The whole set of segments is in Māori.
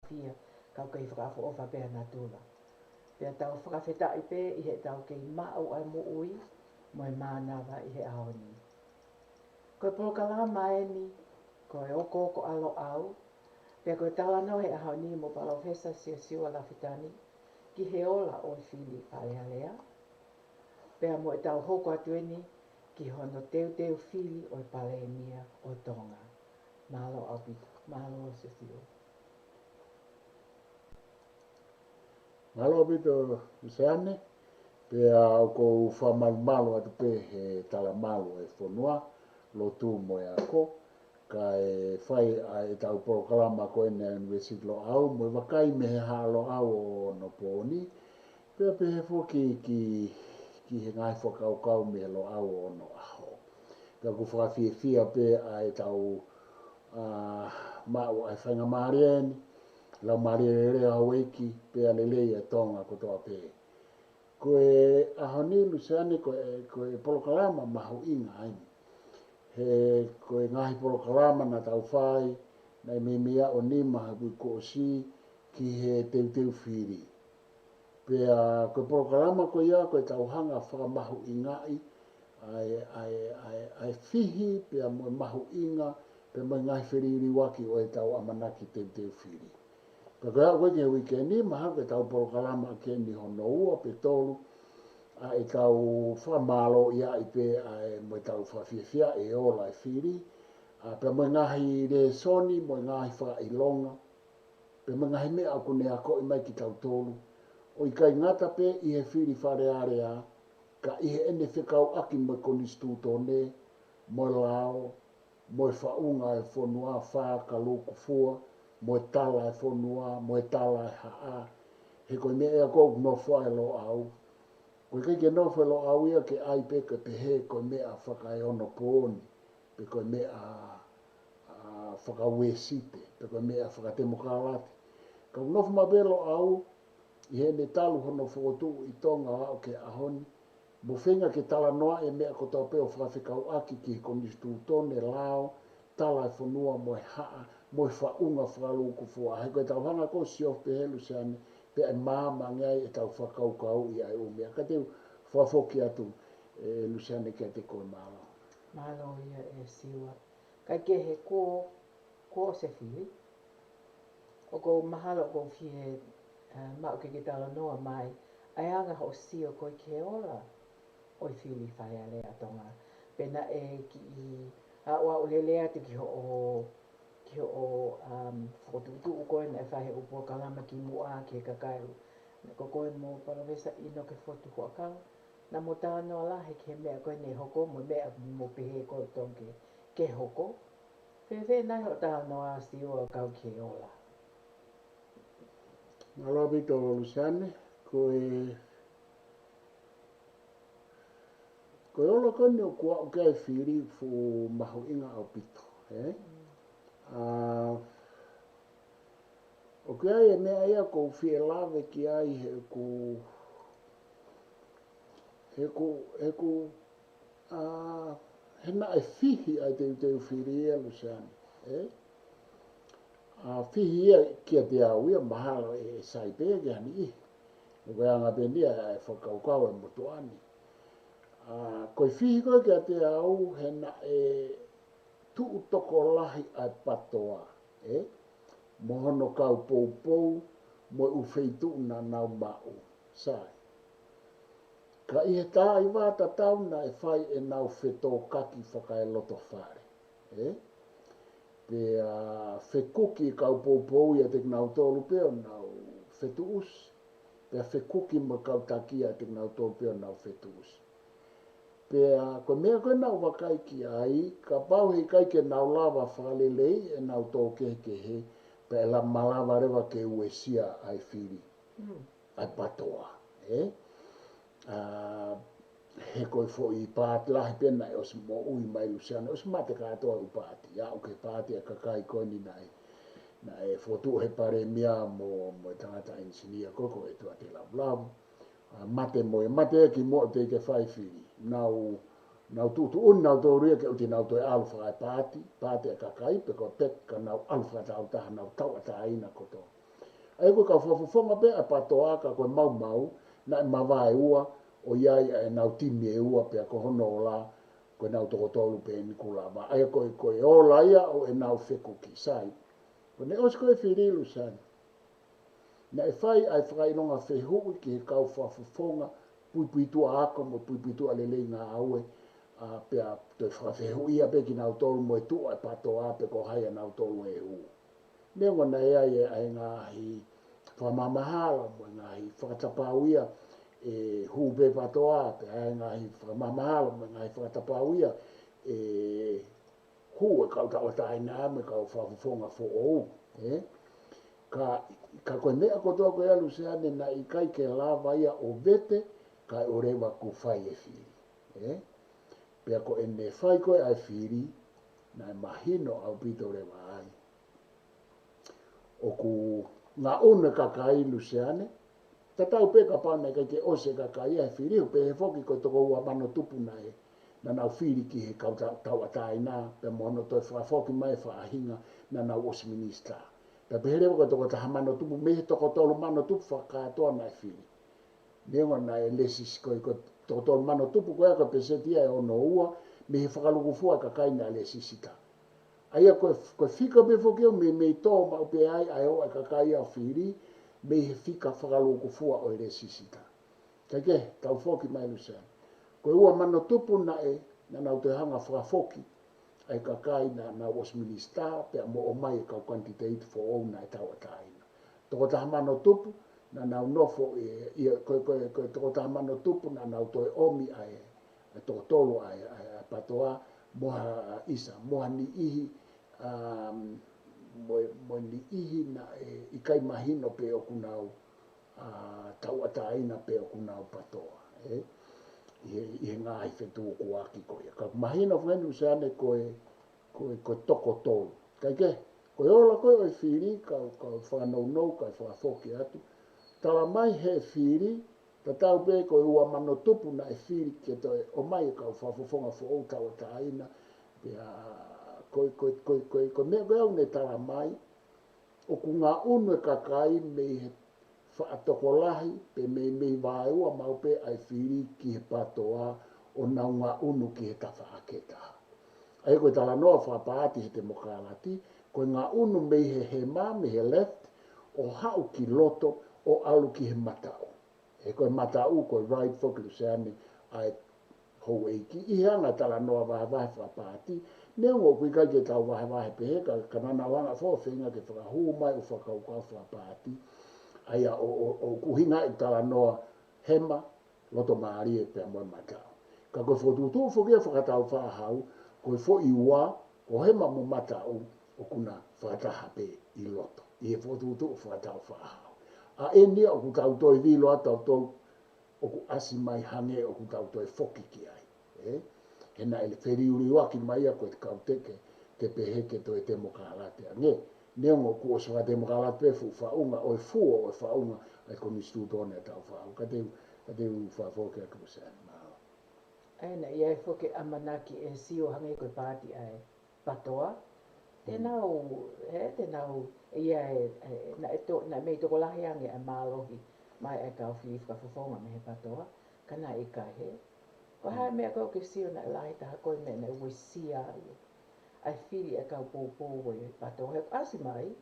fia kau kai whakafo o whapea nā tūla. Pea tau whakawheta i pē i he tau kei mau ai mo ui mo e mānawa i he ahoni. Koe Polokalama e ni, koe Okooko alo au, pea koe Tala no he ahoni mo palo fesa siwa la fitani ki he ola o Fili Falealea. Pea mo e tau hoko atueni ki hono teu Fili o Palemia o Konga. MALO au pito, MALO se fio. MALO pito useane, pea au ko whamalu atu pe he tala malu e Fonua, lo tu mo e ako, ka e whai e tau Polokalama ko ene universit lo au, mo e vakai me he halo au o no pōni, pea pe he fuki ki he ngai whakaukau me he lo au o no aho. Pea ku whakawhiawhia pe a e tau mau ai whainga marieni, lau mariere au eiki, pea lelei e tonga kotoa pe. Koe ahoni luseane koe Polokalama mahu inga aini. He koe ngahi Polokalama na tau whai, na mimia o nima hapu ko si ki he teu Fili. Pea koe Polokalama koe ia koe tau hanga whakamahu ingai, ai fihi pea mo mahu inga, pea mo ngahi whiriri waki o e tau amanaki teu Fili. Pea koe au koe wikendi, maha koe tau Polokalama ke ni hono ua pe tolu, a e tau whamalo ia i pe a mo tau whawhiawhia e ola e Fili, a pe mo ngahi re soni, mo ngahi wha ilonga, pe mo ngahi mea aku ne ako i mai ki tau tolu, o i kai ngata pe i he Fili Falealea, ka i he ene whekau aki mo Konisitutone, mo lao, mo whaunga e Fonua, fakalukufua, mo Tala e Fonua, mo Tala e haa, he koe mea ea kou no whae lo au. Koe keike no whae lo au ia ke ai peka pe he koe mea whakai ono pōni, pe koe mea whakawesite, pe koe mea whakatemo kālati. Kau nofu mabelo au, i he ne talu hono whakotu i tonga au ke ahoni, mo whenga ke Tala noa e mea ko tau peo whakawhikau aki ki Konisitutone lao, Tala e Fonua mo e haa, mo e whaunga fakalukufua. Hei koe tau hanga ko siof pe helu seane, pe ai māma ngai e tau whakaukau i ai umea. Ka teu whafoki atu e luseane kia te koe MALO. MALO ia e siwa. Kai ke he ko se Fili. O ko mahalo ko fie mau ke Tala noa mai, ai anga ho sio koe ke ola o Fili Falealea tonga. Pena e ki i awa o lelea te ki o whakotutu u koe na e whahe o Polokalama ki mua ke kakaiu. Na ko koe mo paravesa ino ke whotu huakau. Na mo tāno ala he ke mea koe ne hoko, mo mea mo pehe koe tonke ke hoko. Pewe nai ho tāno a siwa kau ke ola. MALO pito luseane, koe ola kone o kua o kia e Fili fu mahu inga au pito. O kia e mea ia ko fie lave ki ai he na e fihi ai teu Fili ia luseane. Fihi ia kia te au ia mahalo e saipe ke hani i. O koe anga pendia e whakaukau e motuani. Koe fihi koe kia te au he na e tuu toko lahi ai patoa. Mo hono kau pou, mo uwheitu na nau mau. Sai. Ka i he tā i wāta tau na e whai e nau whetō kaki whakai loto whare. Pea whekuki kau pou ia te nau tōlu peo nau whetu usi. Pea whekuki mo kau takia te nau tōlu peo nau whetu usi. Pea koe mea koe nau vakai ki ai, ka pau hei kai ke nau lava whalelei e nau tō kehe, pe la malava rewa ke uesia ai Fili, ai patoa. He koe fo i pāti lahi pena e os mo ui mai luseana, os mate katoa u pāti, ia uke pāti e kakai koe ni nai. Na e fotu he Palemia mo tangata engineer koko e tua te lau. Mate mo e mate e ki mo te ke whai Fili. Nau tutu un nau tō ria ke uti nau tō e alfa ai pāti e kakai, pe ko peka nau alfa tau taha nau tau ata aina koto. Ai ko ka whafufonga pe a patoa ka koe mau na mawai ua o iai e nau timi e ua pe ko hono o la koe nau toko tolu pe ni kula ma. Ai koe o la ia o e nau wheku ki sai. Ko ne os koe whirilu sani. Na e whai ai whakainonga whehu ki he kau whafufonga pui tua ako mo pui tua lelei ngā aue. Pea toi whakawhehu ia pe ki nau tolu mo e tua e patoa pe ko hai a nau tolu e hu. Nengo na ea e ai ngāhi whamamahala mo ngāhi whakatapau ia e hu pe patoa pe ai ngāhi whamamahala mo ngāhi whakatapau ia e hu e kau tau taina me kau whafufonga fo ou. Ka koe mea kotoa koe alu se ane na i kai ke lava ia o vete kai o rewa ku whai e whiri. Pea ko e ne whai koe ai whiri na e mahino au pito rewa ai. O ku ngā une kakai lu se ane, tatau pe ka pane kai ke ose kakai ai whiri pe he whoki koe toko ua mano tupu na e na nau whiri ki he kau tau atai nā pe mono toi whafoki mai whaahinga na nau os minister. Pe peherewa koe toko taha mano tupu mehe toko tolu mano tupu whakatoa na e whiri. Nengo na e lesis koe toko tolu mano tupu koe ako pesetia e ono ua mehe fakalukufua kakai na lesisita. Aia koe whika me whokeo me tō mau pe ai o kakai au whiri mehe whika fakalukufua o lesisita. Kaike tau whoki mai lusa. Koe ua mano tupu na e na nau te hanga whakafoki ai kakai na was minister pe mo o mai ka quantity for all na tau ataina. Toko taha mano tupu na nau nofo koe toko taha mano tupu na nau toi omi ai toko tolu ai patoa moha isa moha ni ihi mo ni ihi na i kai mahino pe o kunau tau ataina pe o kunau patoa. I ngā i whetu o kuaki koe. Ka mahino whenu se ane koe toko tolu. Kaike, koe ola koe oi whiri, ka whanau ka whafoki atu. Tala mai he whiri, ta tau pe koe ua mano tupu na e whiri ke toi o mai ka whafofonga fo o tau taina. Koe mea koe au ne tala mai, o ku ngā unu kakai me he whaatokolahi pe me vai ua mau pe ai whiri ki he patoa o nau ngā unu ki he tawhaaketa. Ai koe tala noa whapaati he te mokalati, koe ngā unu me he mā, me he left, o hau ki loto, o alu ki he matau. E koe matau, koe right whokilu se ane, ai hou eiki. I hanga tala noa wahe whapaati, neongo kui kai ke tau wahe pehe, ka nana wanga whawhenga ke whakahu mai o whakaukau whapaati, ai o kuhinga i tala noa hema, loto maari e pia moe matau. Ka koe whotutu whokia whakatau whahau, koe fo i ua, o hema mo matau, o kuna whakataha pe i loto. I he whotutu whakatau whahau. A enia o ku tau toi vilo atau tau, o ku asi mai hange o ku tau toi whoki ki ai. Hena ele whiriuri waki mai a koe kau teke, te peheke toi te mokalate. Nge, neongo ku o swa te mokalate pe fu whaunga, o e fuo o e whaunga, ai Konisitutone tau whau. Ka te u whafoke a kumusani. Aina iai whoke amanaki e sio hange koe pāti ai patoa. Tenau iai na mei toko lahi ange a MALO mai ai kau whiri whakafofonga me he patoa. Kana i kai he. Ko hae mea kau ke sio na lahi taha koe me na ue sia ai. Ai whiri ai kau pōpō e patoa. He asi mai,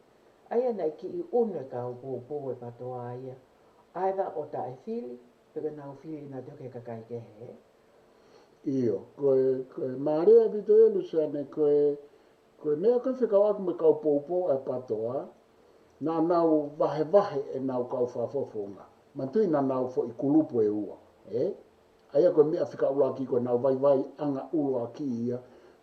aia nei ki i une kau pōpō e patoa aia. Aiva o ta ai whiri, peke nau whiri na toke kakai ke he. Iyo, koe maarea vito elu sane koe mea koe whikau aku me kau pōpō e patoa, na nau vahe e nau kau whafofonga. Mantui na nau fo i kulupu e ua. Aia koe mea whikau laki koe nau vai anga ulu aki ia,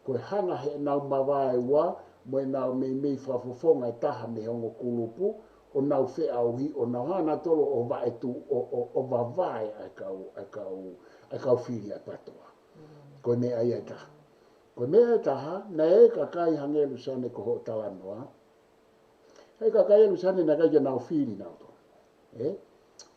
koe hanga he nau mawai ua, moe nau mei whafofonga e taha me hongo kulupu, o nau whiauhi, o nau hana tolo o vaetu, o vavai ai kau whiri e patoa. Koe mea ia taha. Koe mea taha, na e kakai hangelu sane ko ho tala noa. Hei kakai elu sane na kai nau whiri nau to. I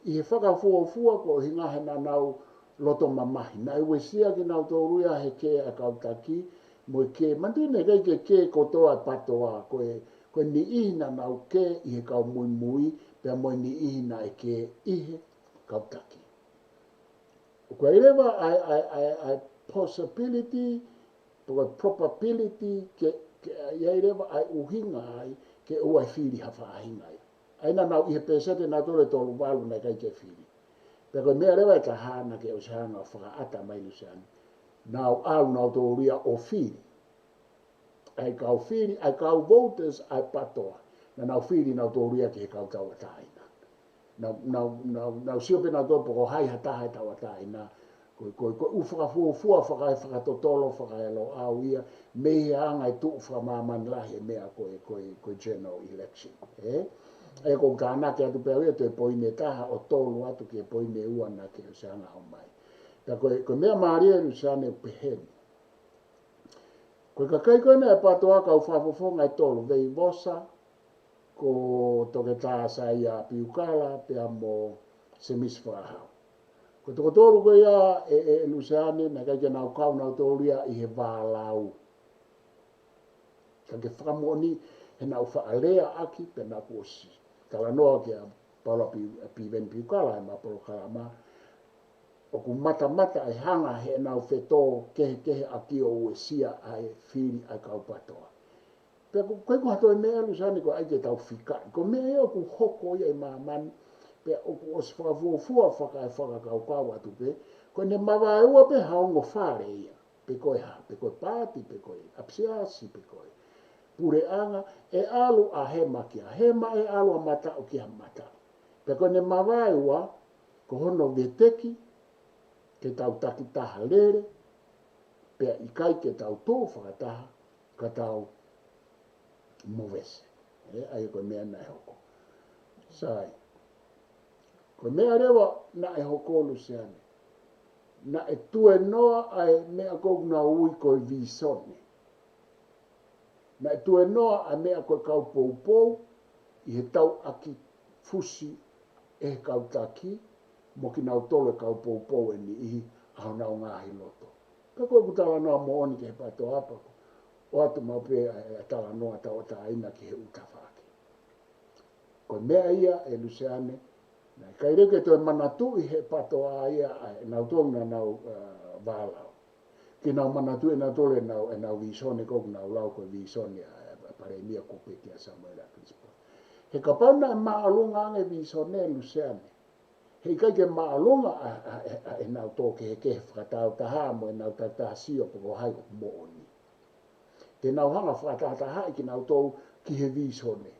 he whakafua ko hinga he na nau loto mamahi. Na iwe sia ki nau tō ruia he ke a kau taki, mo ke, mantu ne kai ke kotoa patoa, koe Ko ni ina na o ke i he kau mui mui, pe mo ni ina e ke ihe kau taki. Ko irewa ai possibility, probability ke irewa ai uhinga ai ke ua Fili hafa ahinga ai. Aina nau ihe pesete na tole tolu walu na kai ke Fili. Pero mea rewa ka hana ke usanga whakaata mai lusani. Nau au nau tō ria o Fili. Ai kau Fili, ai kau voters ai patoa. Na nau Fili nau tō ria ke kau tau ataina. Nau siope nau tō poko hai hataha tau ataina. Ko ufakafua whakatotolo whakaelo au ia. Mehe anga i tuu whamaman lahi mea ko general election. E ko kāna ke atu pēo ia te poine taha o tolu atu ke poine ua na ke usanga o mai. Ta ko mea maaria usane peheni. Ko kakai koina e patoa ka ufafofonga e tolu vei vosa ko toke tāsa ia piukala pea mo semiswahau. Ko toko tolu ko ia e lusane na kai ke nau kau nau tolu ia i he vālau. Ka ke whakamoni he nau Falealea aki pe na kuosi. Tala noa ke a pala piven piukala e ma Polokalama. O ku mata e hanga he nau whetō kehe aki o uesia ai Fili ai kau patoa. Pea koe ku hato e mea lusane ko ai ke tau whika. Ko mea eo ku hoko ia i mamani. Pea o ku os whakafuafua whakakau atu pe. Ko ne mawa e ua pe haongo whare ia. Pe koe ha, pe koe pāti, pe koe apsiasi, pe koe. Pure anga e alu a hema ki a hema e alu a mata o ki a mata. Pe koe ne mawa e ua ko hono veteki ke tau taki taha lere. Pea i kai ke tau tō whakataha ka tau mowese. Ai koe mea na e hoko. Sai. Ko mea rewa na e hoko luseane. Na e tue noa ai mea kou na ui koe visone. Na e tue noa ai mea koe kau pou i he tau aki fusi e kau taki mo ki nau tole kau pou e ni ihi au nau ngahi loto. Ka koe kutala noa mo oni ke he pato apako. O atu mau pe a tala noa tau ata aina ki he utawhaki. Ko mea ia e luseane. Na kai reke toi manatu i he patoa ia e nau tonga nau vālau. Ki nau manatu e nau tole nau visone koku nau lau koe visone a Palemia kupeti a Samuela Crispo. He kapauna e maalunga ange visone luseane. He kai ke maalunga e nau tō ke he kehe whakatau taha mo e nau tata sio poko hai o mooni. Te nau hanga whakatataha i ki nau tō ki he visone.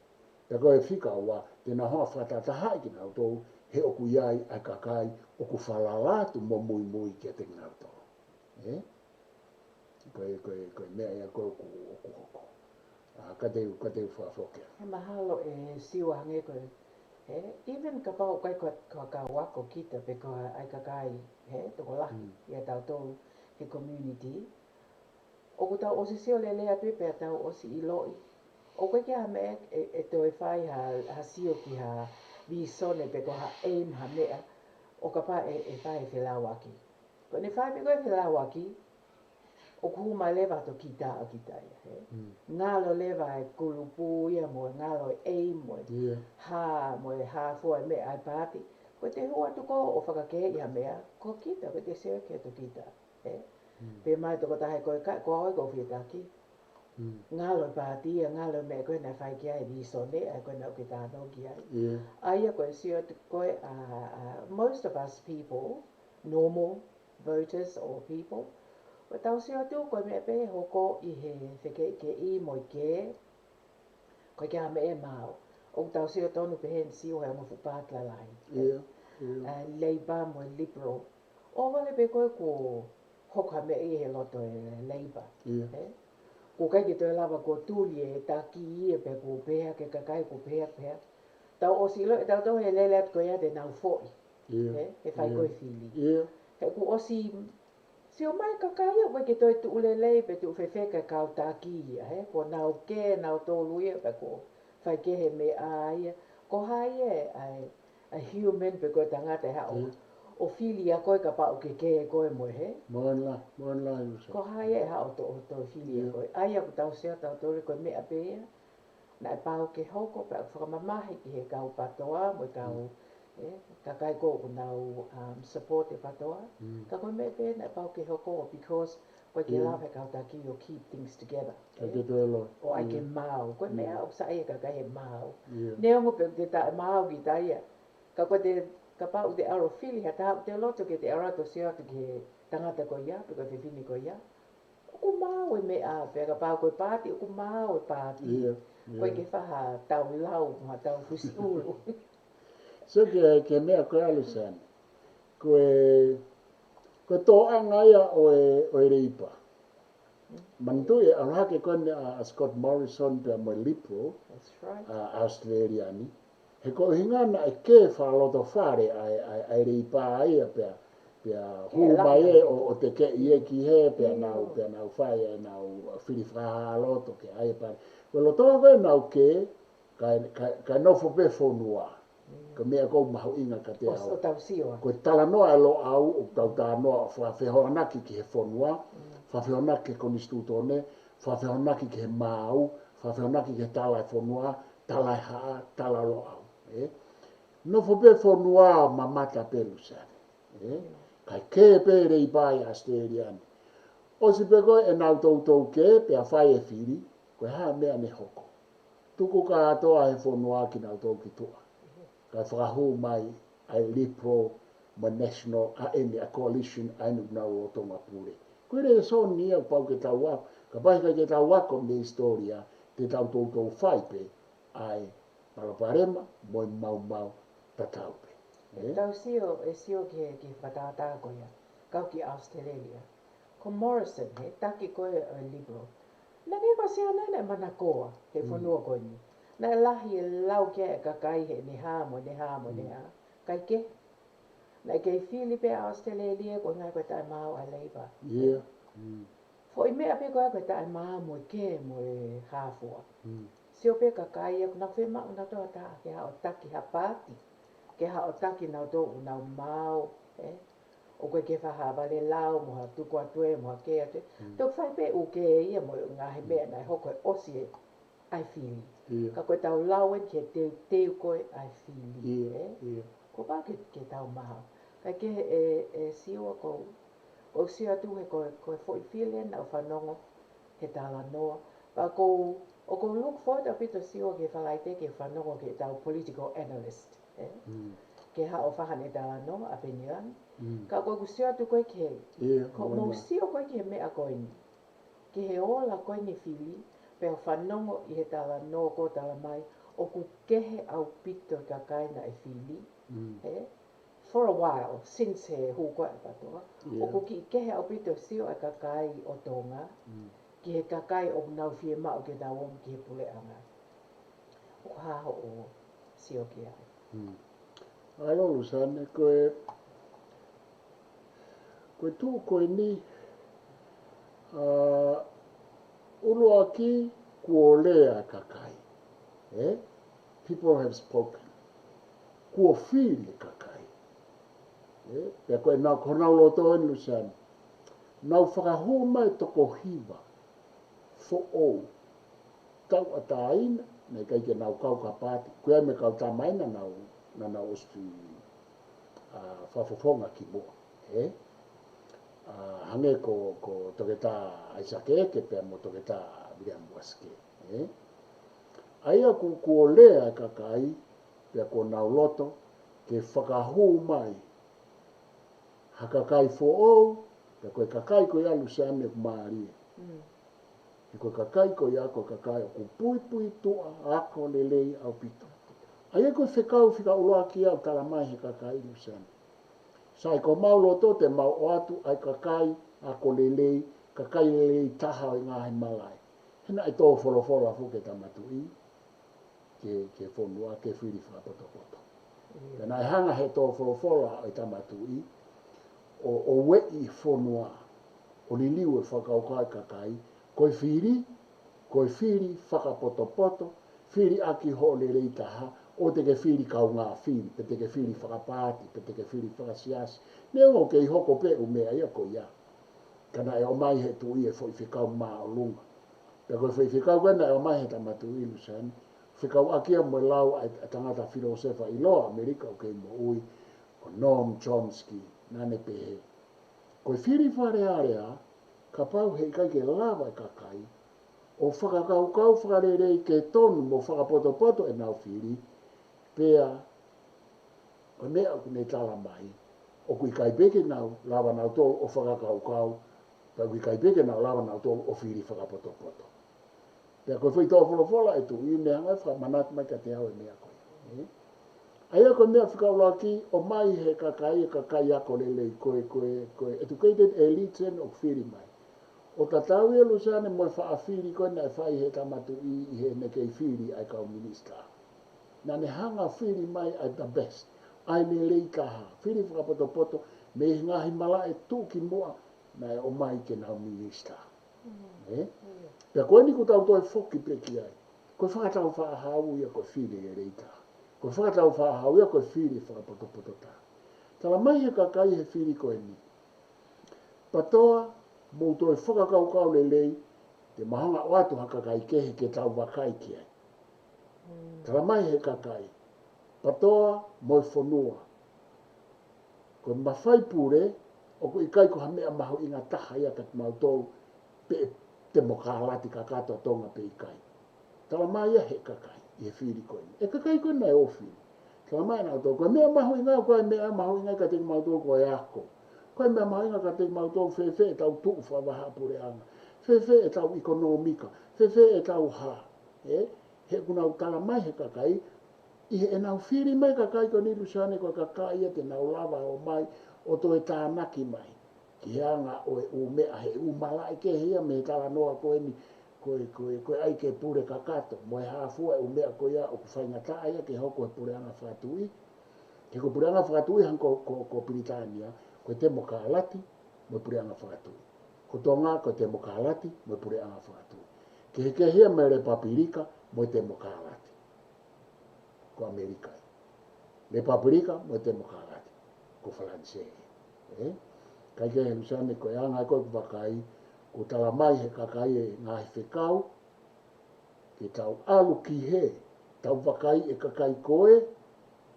Te koe whika ua, te nau hanga whakatataha i ki nau tō he oku iai ai kakai oku whalalatu mo mui ke te ngau tō. Koe mea ia koe oku hoko. Ka te whawhokea. He mahalo e siwa hange koe. Even ka pao kai ka wako kita pe ko ai kakai toko lahi ia tau tō he community. O ku tau osi sio lelea pepe tau osi iloi. O koe kia me e toi whai ha sio ki ha visone pe ko ha aim ha mea. O ka pa e whai whelawaki. Ko ne whai me koe whelawaki, o ku mai lewa to kita a kita ia. Ngalo lewa e kulupu ia mo ngalo e aim mo e ha fua e mea ai pāti. Ko te hua tuko o whakakehe ia mea, ko kita, ko te seo kia to kita. Pe mai toko tahe koe ko hoi ko whietaki. Ngalo pāti ia, ngalo mea koe na whai kia e visone, ai koe na uke tāno ki ai. Aia koe seo koe, most of us people, normal voters or people, o tau seo tu koe mea pe hoko i he wheke ke I mo I ke, koe kia mea mao. O tau seo tonu pe hen sio hea mo whupātla lai. Labour mo liberal. O wale pe koe ko hoka mea I he loto e Labour. Ko kai ki toi lava ko tūli e taki ia pe ko pēha ke kakai ko pēha. Tau o silo e tau tau he lele at koe ate nau foi. He whai koe Fili. He ku osi sio mai kakai o ke toi tu ulelei pe tu whewheka kau taki ia. Ko nau ke, nau tōlu ia pe ko whai kehe me a ia. Ko hai e a human pe koe tangata e hao. O Fili a koe ka pao ke koe mo he. Moan la. Ko hai e hao to Fili a koe. Ai aku tau sea tau tole koe mea pēa. na e pau ke hoko pe whakamamahi ki he kau patoa mo kau ka kai ko nau support e patoa ka koe me pe na e pau ke hoko because koe ke lawe kau taki o keep things together o ai ke mau koe mea o sa e ka kai he mau neongo pe te ta mau ki ta ia ka koe te ka pau te aro Fili ha ta te loto ke te arato sia te ke tangata ko ia pe koe whiwhini ko ia o mau e mea pe ka pau koe pāti o mau e pāti koe ke whaha tau lau ma tau fusi ulu so ke mea koe alusan koe tō anga ia o e reipa mantu e alhake kone a Scott Morrison pe mo Lipro Australiani he ko hingana e ke whaloto whare ai reipa ai pe hu mai o te ke ie ki he pe nau whai e nau Fili whahaloto ke ai pa ko lo tō koe nau ke kai nofo pe Fonua ka mea kou mahu inga ka te au ko tala noa e lo au o tau tā noa whawhehonaki ki he Fonua whawhehonaki Konisitutone whawhehonaki ki he MALO whawhehonaki ki he Tala e Fonua Tala e haa Tala lo au nofo pe Fonua mamata pelu sari kai ke pe rei pai Australiani o si pe koe e nau tau ke pe a whai e Fili koe haa mea ne hoko tuku ka atoa he Fonua ki nau tau ki tua ka whakahu mai ai Lipro ma national a coalition ai nuk nau o tonga pure koe re so nia pau ke tau wako ka pai ke tau wako me historia te tau tau whai pe ai Palemia mau tatau pe tau sio ki whatata ko ia kau ki Australia ko Morrison he taki koe Lipro na ke ko sia nene manakoa he Fonua ko ni na lahi e lau ke ka kai he ni hamo kai ke na ke Fili pe Australia ko ngai ko tai mau a leiba fo i mea pe ko tai mau mo ke mo e hafua sio pe ka kai na fe ma na to ta ke ha o taki ha pati ke ha o taki na do na mau o koe ke whaha wale lau mo ha tuku atue mo ha ke ate tok whai pe u ke ia mo ngā he mea nai hoko e osi e ai Fili ka koe tau lau e ke teu koe ai Fili ko pa ke tau maha kai ke e siwa ko o sia tu he koe foi Fili na o whanongo he tala noa pa ko o ko look forward a pito siwa ke whalaite ke whanongo ke tau political analyst ke ha o whahane tala noa a peniran ka koe kusio tu koe ke ko mo sio koe ke mea koe ni ke he ola koe ni Fili pe o whanongo i he tala no ko tala mai o ku kehe au pito ka kaina e Fili for a while since he hu koe patoa o ku ki kehe au pito sio e ka kai o tonga ki he ka kai o nau fie mao ke tau om ki he pule anga o haho o sio ki ai alo lusane koe tu koe ni ulu aki kuolea kakai people have spoken kuo Fili kakai pe koe nau konau loto en lusane nau whakahu mai toko hiwa fo o tau ataina nei kai ke nau kau ka pati koe me kau tamaina nau ostu whafofonga ki mua hange ko toke tā aisake ke pe mo toke tā William Waske aia ku o lea kakai pe ko nau loto ke whakahu mai ha kakai fo o pe koe kakai ko ia lusane maari ko kakai ko ia ko kakai ku pui tua ako lelei au pito aia ko whekau whika uloa ki au tala mai he kakai lusane sai ko mau loto te mau o atu ai kakai ako lelei kakai lelei taha o ngā he malai hena e tō wholofolo a fuke tamatui ke Fonua ke Fili whapotopoto pena e hanga he tō wholofolo a tamatui o wei Fonua o liliu e whakaukai kakai koe Fili whakapotopoto Fili aki ho lelei taha o te ke Fili kau ngā Fili, pe te ke Fili whakapāti, pe te ke Fili whakasiasi. Nea ngō kei hoko pe u mea ia ko ia. Kana e o mai he tu i e whoi whikau mā o lunga. Pe koe whoi whikau kena e o mai he tamatu i lusani. whikau akia mo lau a tangata filosofa i loa Amerika o kei mo ui o Noam Chomsky nane pehe. Koe Fili Falealea ka pau hei kai ke lava e kakai o whakakaukau whakarerei ke tonu mo whakapoto e nau Fili pea o mea o ne tala mai o kui kai peke nau lava nau tolu o whakakaukau pa kui kai peke nau lava nau tolu o Fili whakapoto. Pea koe whai tō wholofola e tu i mea ngai whakamanat mai ka te hau e mea koe. Aia koe mea whikaulaki o mai he kakai ako lelei koe educated elite o Fili mai. O tatau e lusane mo whaafiri koe na e whai he tamatu i he nekei Fili ai kau minista. Na ne hanga Fili mai ai the best. Ai lelei kaha. Fili whakapoto me ngahi mala e tu ki mua na e o mai ke nau minista. Pea koe ni ku tau toi foki peki ai. Koe whakatau whaahau ia koe Fili e reita. Koe whakatau whaahau ia koe Fili whakapoto tā. Tala mai he kakai he Fili koe ni. Patoa mou toi whakakaukau lelei te mahanga o atu hakakai kehe ke tau vakai ki ai. Tala mai he kakai. Patoa moi Fonua. Koe mawhai pure o koe ikai ko hamea mahu inga taha ia kat mau tau pe te mokalati kakato tonga pe ikai. Tala mai he kakai i he Fili koe ni. E kakai koe na e o Fili. Tala mai na tau koe mea mahu inga koe mea mahu inga ka te mau tau koe ako. Koe mea mahu inga ka te mau tau whewhe e tau tuu whawaha pure anga. Whewhe e tau ekonomika. Whewhe e tau ha. He kunau tala mai he kakai. I he nau Fili mai kakai ko niru sane koe kakai e te nau lava o mai o to e tānaki mai. Ki anga o e u mea he u malai ke hea me tala noa koe ni koe ai ke pure kakato. Mo e hafua e u mea koe ia o kuwhainga taa ia ke hoko e pure anga whakatui. Ke ko pure anga whakatui han ko Britania. Koe te mokalati mo pure anga whakatui. Ko tonga ko te mokalati mo pure anga whakatui. Ke hea me re papirika mo te mokalati. Ko Amerika. Le papirika mo te mokalati. Ko Falansei. Kai ke he lusane koe anga koe vakai. Ko tala mai he kakai e ngahi whekau. Ke tau alu ki he. Tau vakai e kakai koe.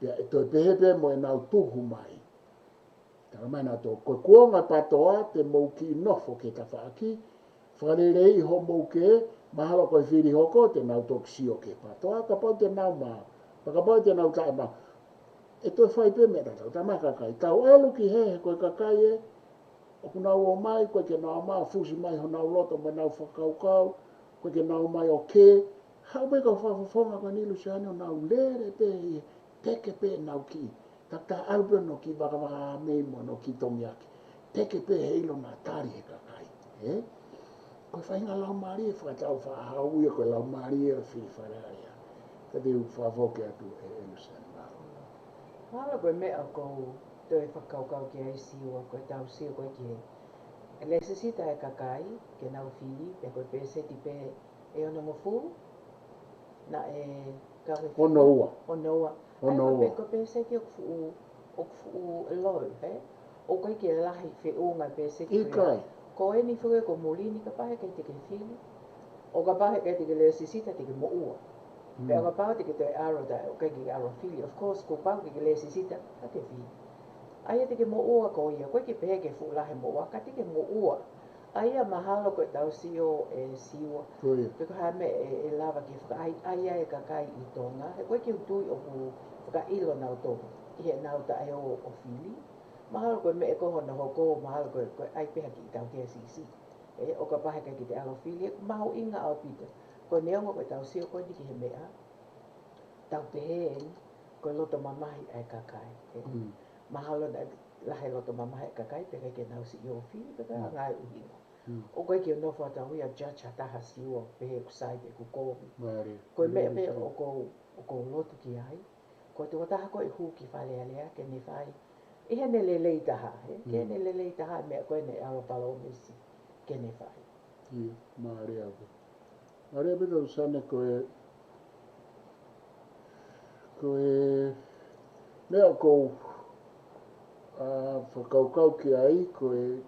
Pea e toi pehepe mo e nau tuhu mai. Tala mai nau tō. Koe kuonga patoa te mou ki nofo ke ta whaaki. Whakarerei ho mou ke. Mahalo koe Fili hoko te nau tō kisio ke patoa. Ka pau te nau maa. Paka pau te nau tae maa. E toi whai pe mea tau. Tama kakai. Tau alu ki he koe kakai e. O kunau o mai, koe ke nau maa fusi mai ho nau loto mai nau whakaukau, koe ke nau mai o ke, hau mei kau whafafonga koe nilu se ane o nau lere pe i teke pe nau ki. Takta alpe no ki waka mei mo no ki tomiaki. Teke pe he ilo nā tari he kakai. Koe whainga lau maari e whakatau whahau ia koe lau maari e Fili Falealea. Ka te u whafoke atu e elusen MALO. Hala koe mea kou toi whakaukau ki ai siwa, koe tau siwa koe ki he. E lese sita e kakai, ke nau Fili, pe koe peseti pe e ono mofu, na e kawe Fili. Ono ua. Ono ua. Ono ua. Koe peseti o kufu eloi, he? O koe ke lahi whi unga peseti. Ikai. Ko e ni whuke ko mulini ka pahe kei te ke Fili. O ka pahe kei te ke lese sita te ke mo ua. Pe o ka pahe te ke toi aro da, o kei ke aro Fili. Of course, ko pahe ke lese sita, ka ke Fili. Aia te ke mo ua ko ia, koe ke pehe ke fulahe mo ua, ka te ke mo ua. Aia mahalo koe tau sio e siwa. Peko hae me e lava ki whaka aia e kakai i tonga. He koe ke utui o ku whaka ilo nau tonga. I he nau ta ai o Fili. Mahalo koe me e koho na hoko, mahalo koe ai peha ki i tau kia sisi. O ka pahe kai ki te alo Fili, mahu inga au pita. Koe neonga koe tau sio koe niki he mea. Tau pehe e, koe loto mamahi ai kakai. Mahalo na lahe loto mamahi kakai peka ke nau si i o Fili peka ngai uhinga. O koe ki o nofo ata hui a jaja taha si ua pehe kusai pe kukovi. Koe mea pe o kou loto ki ai. Koe te wataha koe hu ki Falealea ke ne whai. Ihe ne lelei taha, ke ne lelei taha mea koe ne awa palo mesi ke ne whai. Maare apu. Maare apu tau sane koe mea kou whakaukau ki ai koe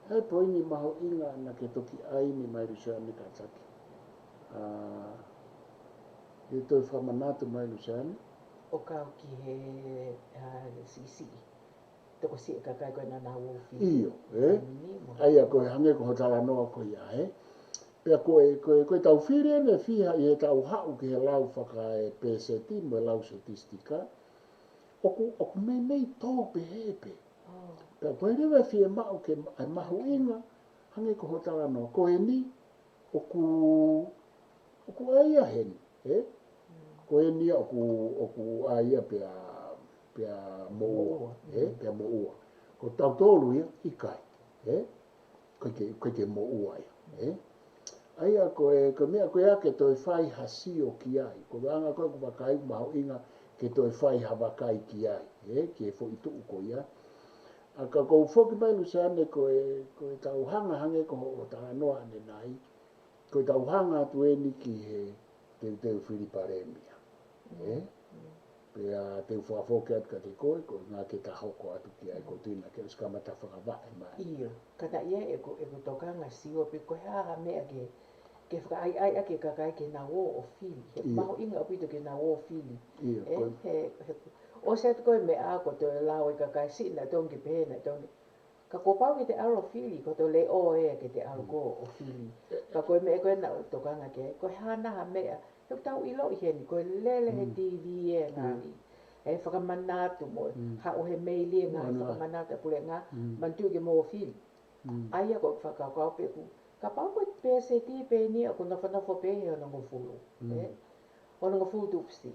hei poini maho inga na ke toki ai ni mai rusea ni ka taki. E toi whamanatu mai Luciana. O kau ki he sisi. Toko si e kakai koe nana wofi. Iyo, Ai a koe hange ko hotala noa ko ia, Pea koe tau whiri ene whiha i he tau hau ki he lau whaka PST, mo lau statistika. Oku mei tō pe hepe. Pea koe rewe whie mau ke mahu inga, hange ko hotala noa. Koe ni, oku aia hen, Koe ni oku aia pea moua, pea moua. Ko tau tōru ia, ikai, koe ke moua ia, Aia koe mea koe ake toi whai hasi o ki ai. Ko wanga koe ku vakai maho inga ke toi whai ha vakai ki ai. Ki e fo i tuu ko ia. A ka kou whoki mai Luciane koe tau hanga hange ko o tala noa ane nai. Koe tau hanga atu eni ki he teu Fili Palemia. Pea teu whaafoke atu ka te koe ngā ke ta hoko atu ki ai ko tina ke uskamata whakavae mai. Iyo, kata ia e ko tokanga siwa pe koe haha mea ke whaka ake kakai ke na wō o Fili. He maho inga opito ke na wō Fili. O se atu koe me a ko te lao e kakai si na tongi pēna tongi. Ka ko pau ke te aro Fili, ko te le o e ke te aro ko o Fili. Ka koe me e koe na tokanga ke, koe hanaha mea. He tau ilo i heni, koe lele he TV e ngāhi. E whakamanatu mo, hao he meili e ngāhi whakamanatu e pule ngā, mantu ke mo o Fili. Aia koe whakakau peku. Ka pau koe PST pēnia ko na whanawha pēhe o nango fulu. O nango fulu tupsi.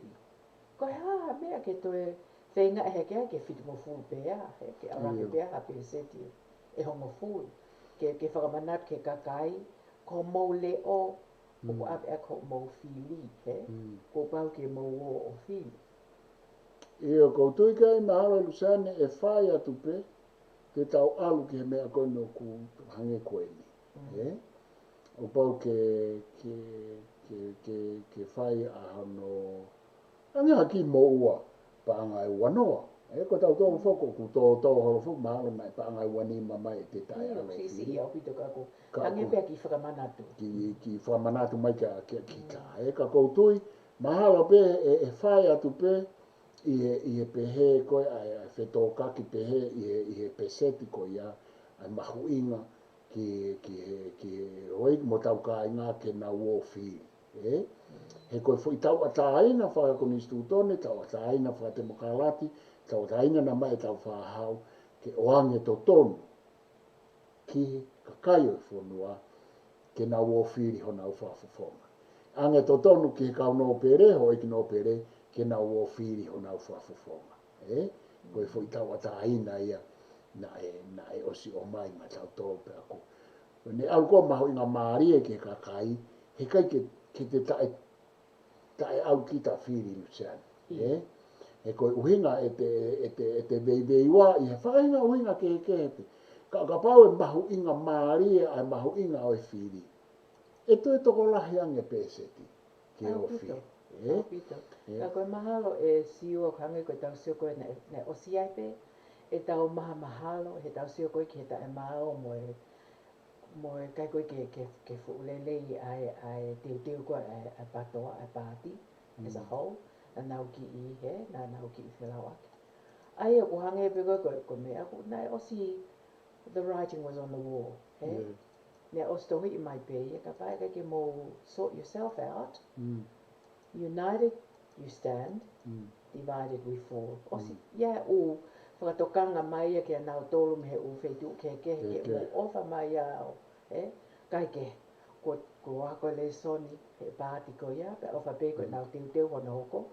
Koe haha mea ke toe whenga e heke ke whitu mo fulu pēa. Ke arake pēa ha PST. E hongo fulu. Ke whakamanat ke kakai. Ko mou le o. Ko ape a ko mou Fili. Ko pau ke mou o Fili. Eo koutou kai mahalo Luciane e whai atu pe. Ke tau alu ki he mea koe no ku hange koe ni. O pau ke whai a hano anga haki mo ua pa anga e wanoa. Ko tau tō whoko ku tō horo whoko mahalo mai pa anga e wanima mai e te tai alo Fili. Si au pito kako. Hange pia ki whakamanatu. Ki whamanatu mai ka kita. Ka koutui mahalo pe e whai atu pe i he pehe koe ai whetō kaki pehe i he peseti koe ia ai mahu inga ki hoi mo tau ka inga ke na wō Fili. He koe fo i tau ataina whaka Konisitutone, tau ataina whaka Demokalati, tau ataina na mai tau whahau ke oange to tonu ki kakai o Fonua ke na wō Fili hona u whafafonga. Ange to tonu ki kau no pere, hoi ki no pere, ke na wō Fili hona u whafafonga. Koe fo i tau ataina ia na e osi o mai ma tau tō pe ako. Ne au ko maho inga maari e ke kakai, he kai ke te tae au ki ta Fili Luciane. He koe uhinga e te veiveiwa i he whainga uhinga ke hepe. Ka pau e maho inga maari e ai maho inga o e Fili. E toi toko lahi ange peseti ke o Fili. Pito. Ka koe mahalo e siua hange koe tau sio koe ne osi ai pe. E tau maha mahalo, he tau sio koe ki he tae mao mo e kai koe ke fuulelei ai teu koe ai patoa, ai pāti, as a whole, na nau ki i he, na nau ki i whelau ake. Ai o hange pe koe mea, nai osi, the writing was on the wall, Nea osi tohi i mai pe, ka pai kai ke mo sort yourself out, united you stand, divided we fall. Osi, o whakatokanga mai ke nau tolu me he u wheitu ke mo ofa mai au. Kai ke, ko ako le soni, he pāti ko ia, pe ofa pe koe nau teu hono hoko,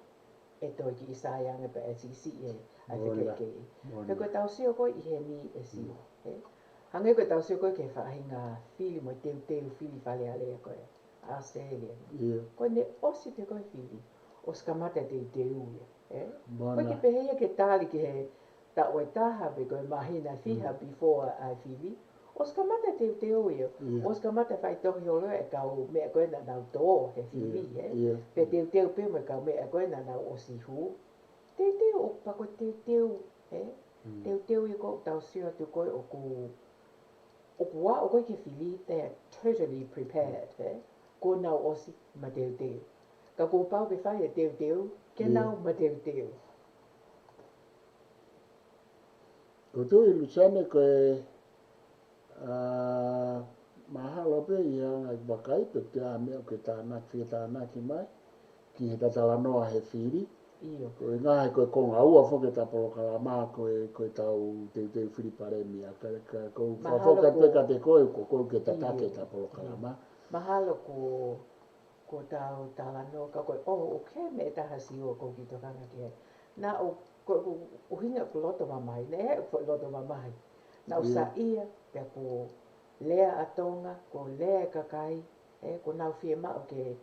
e toi ki isai ange pe e sisi e ai whike i. Pe koe tau sio koe i he ni e sio. Hange koe tau sio koe ke whaahinga Fili mo teu Fili Falealea koe, Australia. Koe ne osi pe koe Fili, o skamata teu ia. Koe ke peheia ke tali ke he, ta oe taha pe koe mahina fiha before ai Fili, o skamata teu ia, o skamata whai tohi o lua e kau mea koe na nau tō he Fili, pe teu pe me kau mea koe na nau o sihu, teu o pako teu, teu i ko tau sio atu koe o kua o koe ke Fili, they are totally prepared, ko nau osi ma teu. Ka ko pau ke whai e teu, ke nau ma teu. Ko tui Luciane koe mahalo pe ia ngai vakai pe te a mea ke tāna ki mai ki he tatalanoa he Fili. Koe ngai koe Konga ua whoke ta Polokalama koe tau te Fili Palemia. Ko whafoka peka te koe ko ke tatake ta Polokalama. Mahalo ko tau Tala no ka koe o ke me taha siua ko ki tokanga ke. Na o hinga ko loto mamai, ne ko loto mamai. Na o sa ia pe ko lea atonga, ko lea kakai, ko nau fie mao ke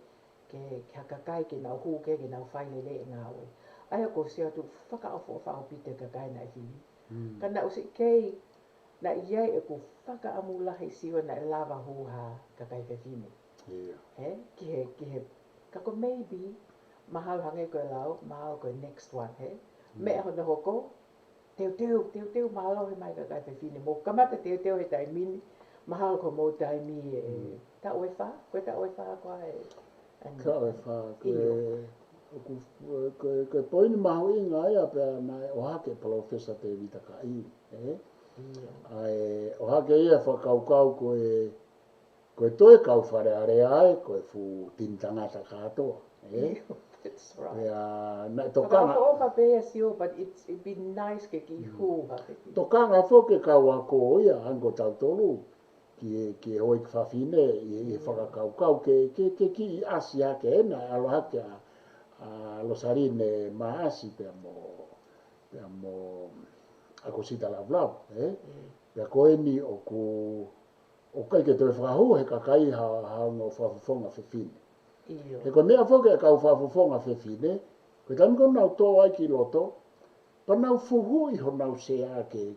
kakai ke nau huke ke nau Falealea ngā oe. Aia ko sea tu whakaofo pite kakai na Fili. Ka na o se kei na iai e ko whakaamulahi siwa na lava huha kakai whewhine. Ki he, kako maybe mahal hange koe lau, mahal koe next one, mea hono hoko, teu mahalo he mai kakai whewhine. Mo kamata teu he taimini, mahal ko mo taimi e ta oe wha, koe ta oe wha koa e. Ka oe wha, koe poini mahu i ngā ia pēr nai o hake Professor te vitaka i. Ai, o hake ia whakaukau koe toe kau Falealea ai, koe fu tintangata katoa. That's right. Na tokanga. Whakaofa pēr sio, but it'd be nice ke ki hūha. Tokanga whoke kau a ko ia, ango tau tolu. Ki hoi ki whawhine, i whakakaukau, ke ki i asi hake ena, alo hake a losarine maasi pēr mo ako sita lavlau, pēr koe ni o kai ke toi whakahu he kakai hao no whawhonga whewhine. He ko mea whoke e kau whawhonga whewhine, koe tami ko nau tō ai ki loto, pa nau fuhu i ho nau sea ke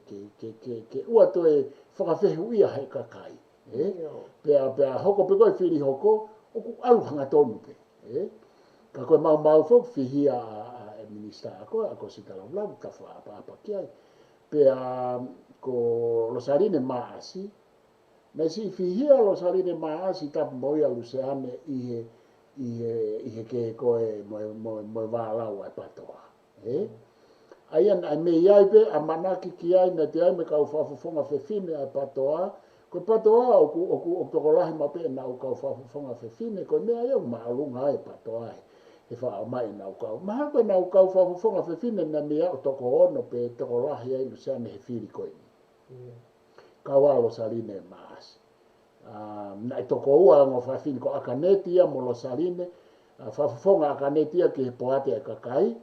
ua toe whakawhehu ia he kakai. Pea hoko pe koe Fili hoko, oku aluhanga tonu pe. Ka koe mau whok whihia a minister ako sita lau ka whaapa ki ai. Pea ko losarine maasi, na si whihia losarine maasi tapu moia luseane i he ke koe moe wālau ai patoa. Aian ai me iai pe a manaki ki ai na te ai me kau whawhawhonga whewhine ai patoa, ko patoa o tokolahi ma pe na o kau whawhawhonga whewhine, ko mea iau maalunga ai patoa ai, he wha mai na o kau. Maha koe na o kau whawhawhonga whewhine na mea o toko ono pe tokolahi ai luseane he Fili koe. Kau alo saline maasi. Na i toko ua ngo whawhine ko akaneti ia mo lo saline, whawhawhonga akaneti ia ki he poate e kakai,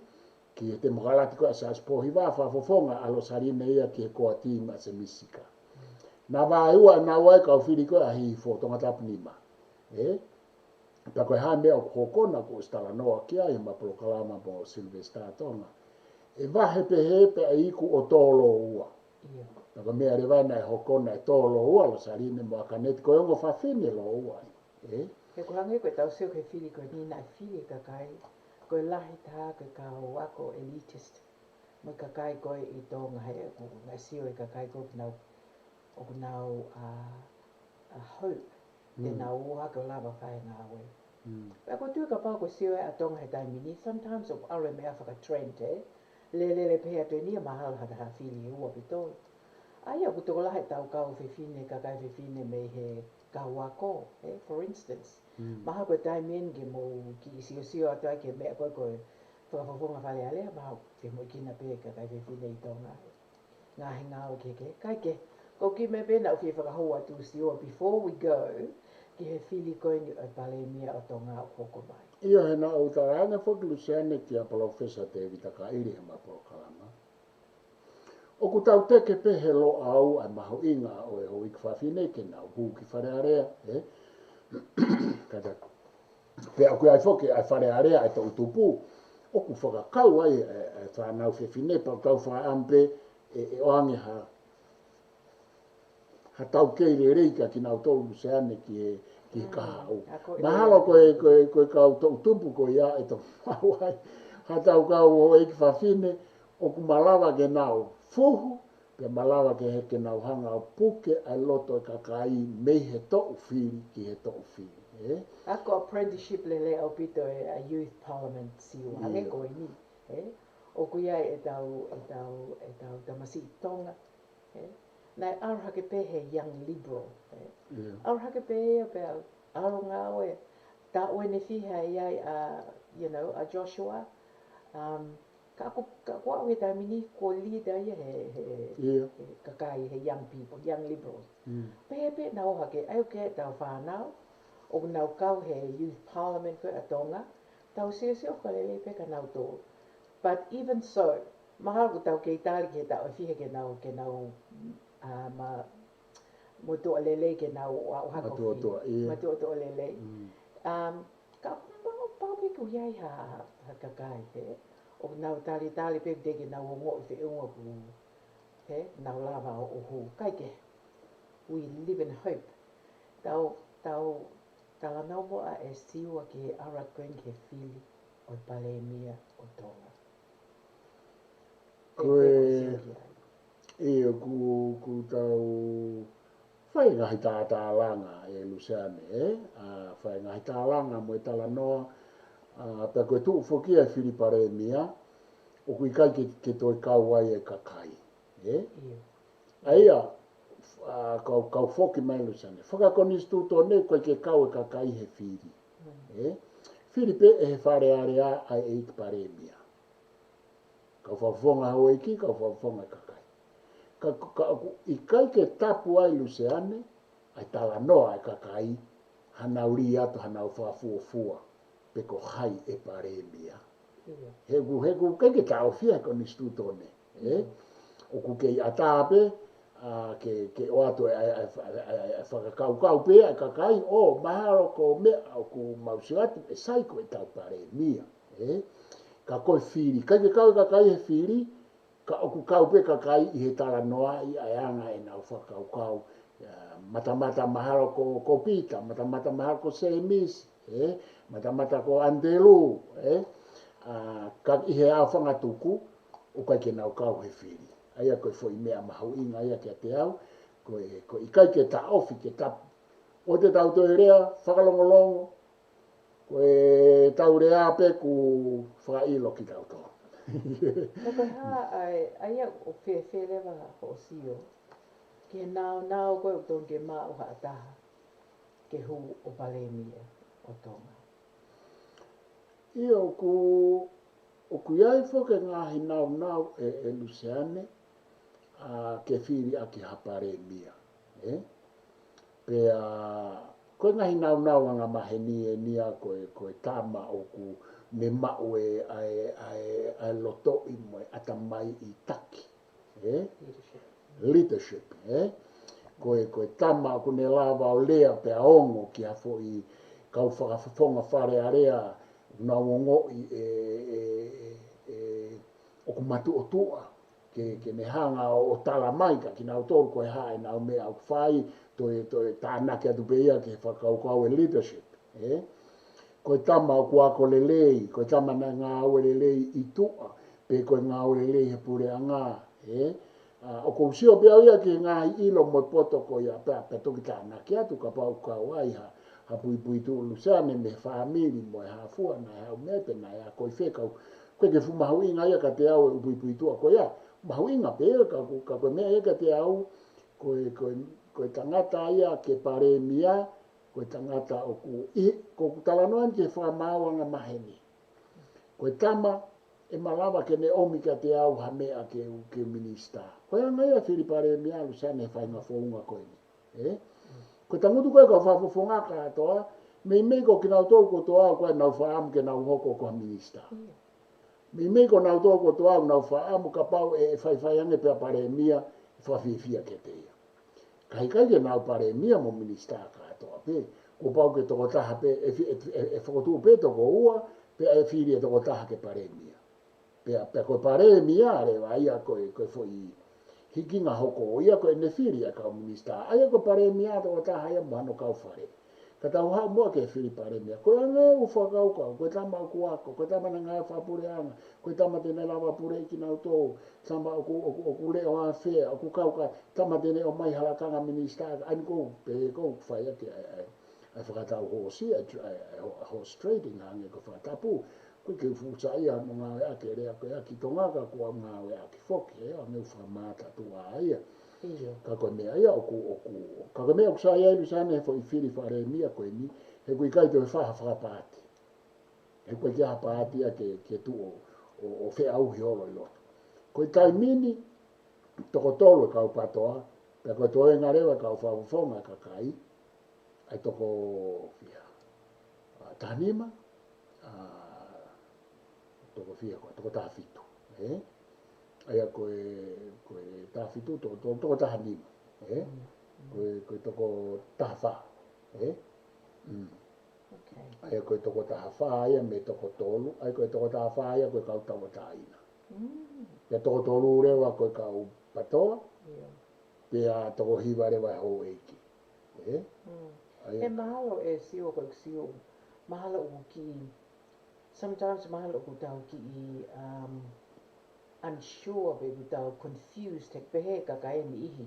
ki te mokalati koe sa spohi wā whawhawhonga alo sarine ia ki he koa tīma se misika. Na wā ua na wai kau Fili koe a hi whotonga tapu nima. Ta koe hae mea o kokona ko stala noa kia i ma Polokalama mo Silvestar tonga. E wahe pe a iku o tōlo ua. Ta koe mea rewa na e hokona e tōlo ua lo sarine mo akaneti koe ongo whawhine lo ua. He kuhange koe tau seo ke Fili koe ni nai Fili kakai. Koe lahi tā koe kau wako elitist. Moi kakai koe i tōnga hea ko ngai sio e kakai koe o nau hope. Te nau uha ko lava whae ngā oe. Pea ko tui ka pau ko sio e a tōnga he taimini. Sometimes o aure mea whaka trend le pēa tui nia mahal hata ha Fili ua pitoi. Aia ko toko lahe tau kau whewhine kakai whewhine me he kau wako. For instance. Maha koe taimien ke mo ki sio atu ai ke mea koe whakawhawhonga Falealea, maha ke mo kina pē kakai whewhine i tōnga ngā he ngā o keke. Kai ke, ko ki me pēna o ki whakahu atu sio, before we go, ki he Fili koe ni o Palemia o tō ngā hoko mai. Ia he na o taranga whaklusiane ki a Professor te vitaka iri he ma Polokalama. O ku tau teke pe he lo au ai maho inga o e hoi ki whawhine ke nau hu ki Falealea. Kata, pea koe ai whoke ai Falealea ai tau tupu, o ku whakakau ai whanau whewhine, pau tau whaampe e oange ha tau keire reika ki nau tolu seane ki he kahau. Mahalo koe kau tau tupu koe ia e tau mau ai, ha tau kau o eiki whawhine, o ku malawa ke nau fuhu, pe malawa ke he ke nau hanga o puke ai loto e kakai mei he to'u Fili ki he to'u Fili. Ako apprenticeship lele au pito a youth parliament siwa hange ko ini o kuia e tau tamasi tonga nai arha ke pe he young liberal arha ke pe pe aronga oe ta oe ne fiha ia a Joshua ka ko we ta mini ko leader ia he kakai he young people young liberals pe na o hake ai ke ta fa now o nau kau he youth parliament ko atonga tau se o kalele pe ka nau to but even so mahal ko tau ke tali ke tau fihe ke nau ma moto alele ke nau o hako moto to alele ka pa pe ku yai ha kakai he o nau tali pe de ke nau ngo fe ngo ku he nau lava o hu kai ke we live in hope tau Tala nau moa e siwa ke ara koen ke Fili o Palemia o Tonga. Koe ku tau whai ngahi tatalanga e Luciane whai ngahi tatalanga mo e tala noa pe koe tuu whokia e Fili Palemia o kui kai ke toi kau ai e kakai. Aia kau foki mai Luciane. Whaka Konisitutone koe ke kau e kakai he Fili. Fili pe e he Falealea ai e ik Palemia. Kau whawhonga ho iki, kau whawhonga kakai. I kai ke tapu ai Luciane, ai tala noa e kakai, hanau ri atu hanau whafuofua, pe ko hai e Palemia. Hegu kai ke tau fia Konisitutone. O ku kei atape, ke o atu e whakakau pe ai kakai, mahalo ko mea o ku mausiatu e saiko e tau Palemia. Ka koe Fili, kai ke kau kakai he Fili, ka oku kau pe kakai i he tala noa i aianga e nau whakau mata mahalo ko Pita, mata mahalo ko Semis, mata ko Andelu, ka i he au whangatuku, o kai ke nau kau he Fili. Aia koe fo i mea mahau inga ia ke te au, koe i kai ke ta ofi ke tapu. O te tau toi rea, whakalongolongo, koe tau rea pe ku whakailo ki tau tō. Koe aia o lewa o sio, ke nau koe o tōn ke maa o haataha, ke hu o Palemia o Tonga. Ia o ku iai whoke ngahi nau e Luciane, ke Fili aki ha Palemia. Pea koe ngahi nau anga maheni e nia koe tama o ku me mau ai loto i moe atamai i taki. Leadership. Koe tama ku ne lava o lea pe aongo ki a fo i kau whakawhonga Falealea na ongo i o ku matu o tua. Ke ne hanga o tala maika ki nau toru koe hae nau mea au whai toi tānake atu peia ke whakaukau e leadership. Koe tama o kuako lelei, koe tama na ngā aue lelei i tua, pe koe ngā aue lelei he pure a ngā. O kou sio pia ia ki ngā ilo mo poto ko ia pe toki tānake atu ka pau kau ai ha pui tu Luciane me whaamiri mo e hafua na e hau mepe na e a koe whekau. Koe ke fu mahu inga ia ka te au e pui tua ko ia. Mahu inga pe ka koe mea ia ka te au koe tangata ia ke Palemia, koe tangata o ku talanoan ke whamauanga maheni. Koe tama e malawa ke ne omi ka te au ha mea ke minista. Koe anga ia Fili Palemia Luciane e whainga whaunga koe ni. Koe tangutu koe ka whafonga ka atoa, mei ko ki nau tō ko tō au koe nau whaamu ke nau hoko ko minista. Mei ko nau tō ko tō au nau whaamu ka pau e whaiange pe Palemia whawhiwhia ke te ia. Kai ke nau Palemia mo minista ka atoa pe, ko pau ke toko taha pe e whakotu pe toko ua, pe e Fili e toko taha ke Palemia. Pe koe Palemia rewa ia koe foi hikinga hoko ia koe ne Fili a kau minista. Aia koe Palemia toko taha ia mohano kau whare. Ka tau hao mua ke Fili Palemia. Koe anga u whakaukau, koe tama o kuako, koe tama na ngai whapure anga, koe tama tene lawa pure iki nau tō, tama o ku leo a whea, o ku kauka, tama tene o mai halakanga minista, ani kou pe kou whai ake ai. ai whakatau hosi, horse trading hange ko whakatapu, koe ke ufuta ia mo ngā ake rea koe aki tongaka kua ngā ake whoke, ange whamata tua ia. Ka koe mea ia ka koe mea kusa ia ilu sane fo i Fili Palemia koe ni, he koe kai te whaha whakapati. He koe kia hapati ia ke tu o whea au hiolo i loto. Koe tai mini, toko tolu e kau patoa, pe koe toe ngā rewa kau whawawhonga kakai, ai toko fia tanima, toko fia koe, toko tāwhitu. Aia koe tāwhitu, toko tāhanima. Koe toko tāwha. Aia koe toko tāwha, aia me toko tolu, ai koe toko tāwha, aia koe kau tawa tāina. Pea toko tolu rewa koe kau patoa, pea toko hiwa rewa e hou eiki. E mahalo e sio koe sio, mahalo u ki, sometimes mahalo ku tau ki unsure be ku tau confused, hek pehe kakai ni ihi,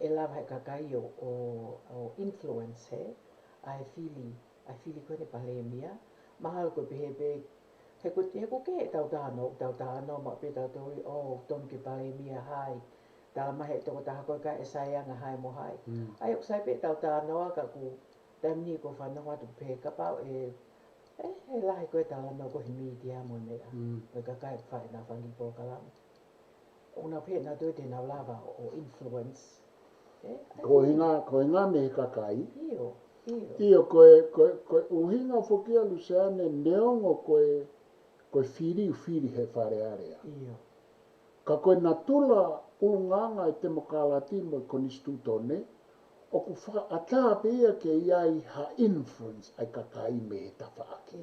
e lawa he kakai o influence he, ai Fili koe ne Palemia, mahalo koe pehe pe, he ko ke tau tāno, ma pe tau toi, tonu ke Palemia hai, Tala mahe toko taha koe ka e sayanga hai mo hai. Ai o sai pe tau tānoa ka ku tamni ko whanonga tu pe ka pau he lahi koe tala no ko himi dia mo mea. Koe ka kai whae na whangi Polokalama. Una pe na toi te nau lava o influence. Ko hinga me ka kai. Iyo. Iyo koe uhinga fokia luseane neongo koe Fili he Falealea. Iyo. Ka koe natula ulunganga e te mokalati mo Konisitutone, o ku wha ata pia ke iai ha influence ai kakai me he tawhaake.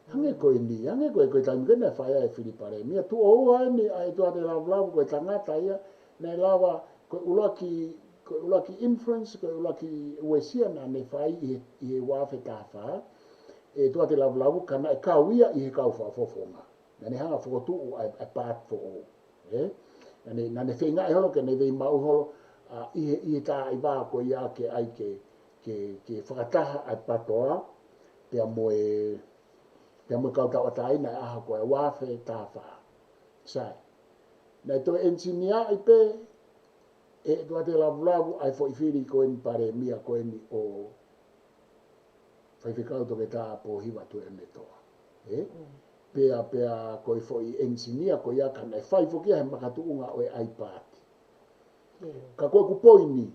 Hange koe ni, hange koe taimikene whaia e Fili Palemia, tu o ni ai tua te lau koe tangata ia, nei lawa koe ulaki influence, koe ulaki uesia na ne whai i he wafe tawha, e tua te lau kana e kau ia i he kau whafofonga. Nane hanga whakotu ai part for all. Nane whenga e holo ke ne vei mau holo i tā i wā ko ia ke ai ke whakataha ai patoa pia moe kau tau ataina e aha koe wāwhe tāwha. Sai. Nei toi engineer i pe e tua te lavu ai fo i Fili koe ni Palemia koe ni o whaiwhikau toke tā po hiwa tu e me toa. Pea koe fo i engineer koe ia kana e whai fo kia he makatuunga o e ai pāti. Ka koe ku poini,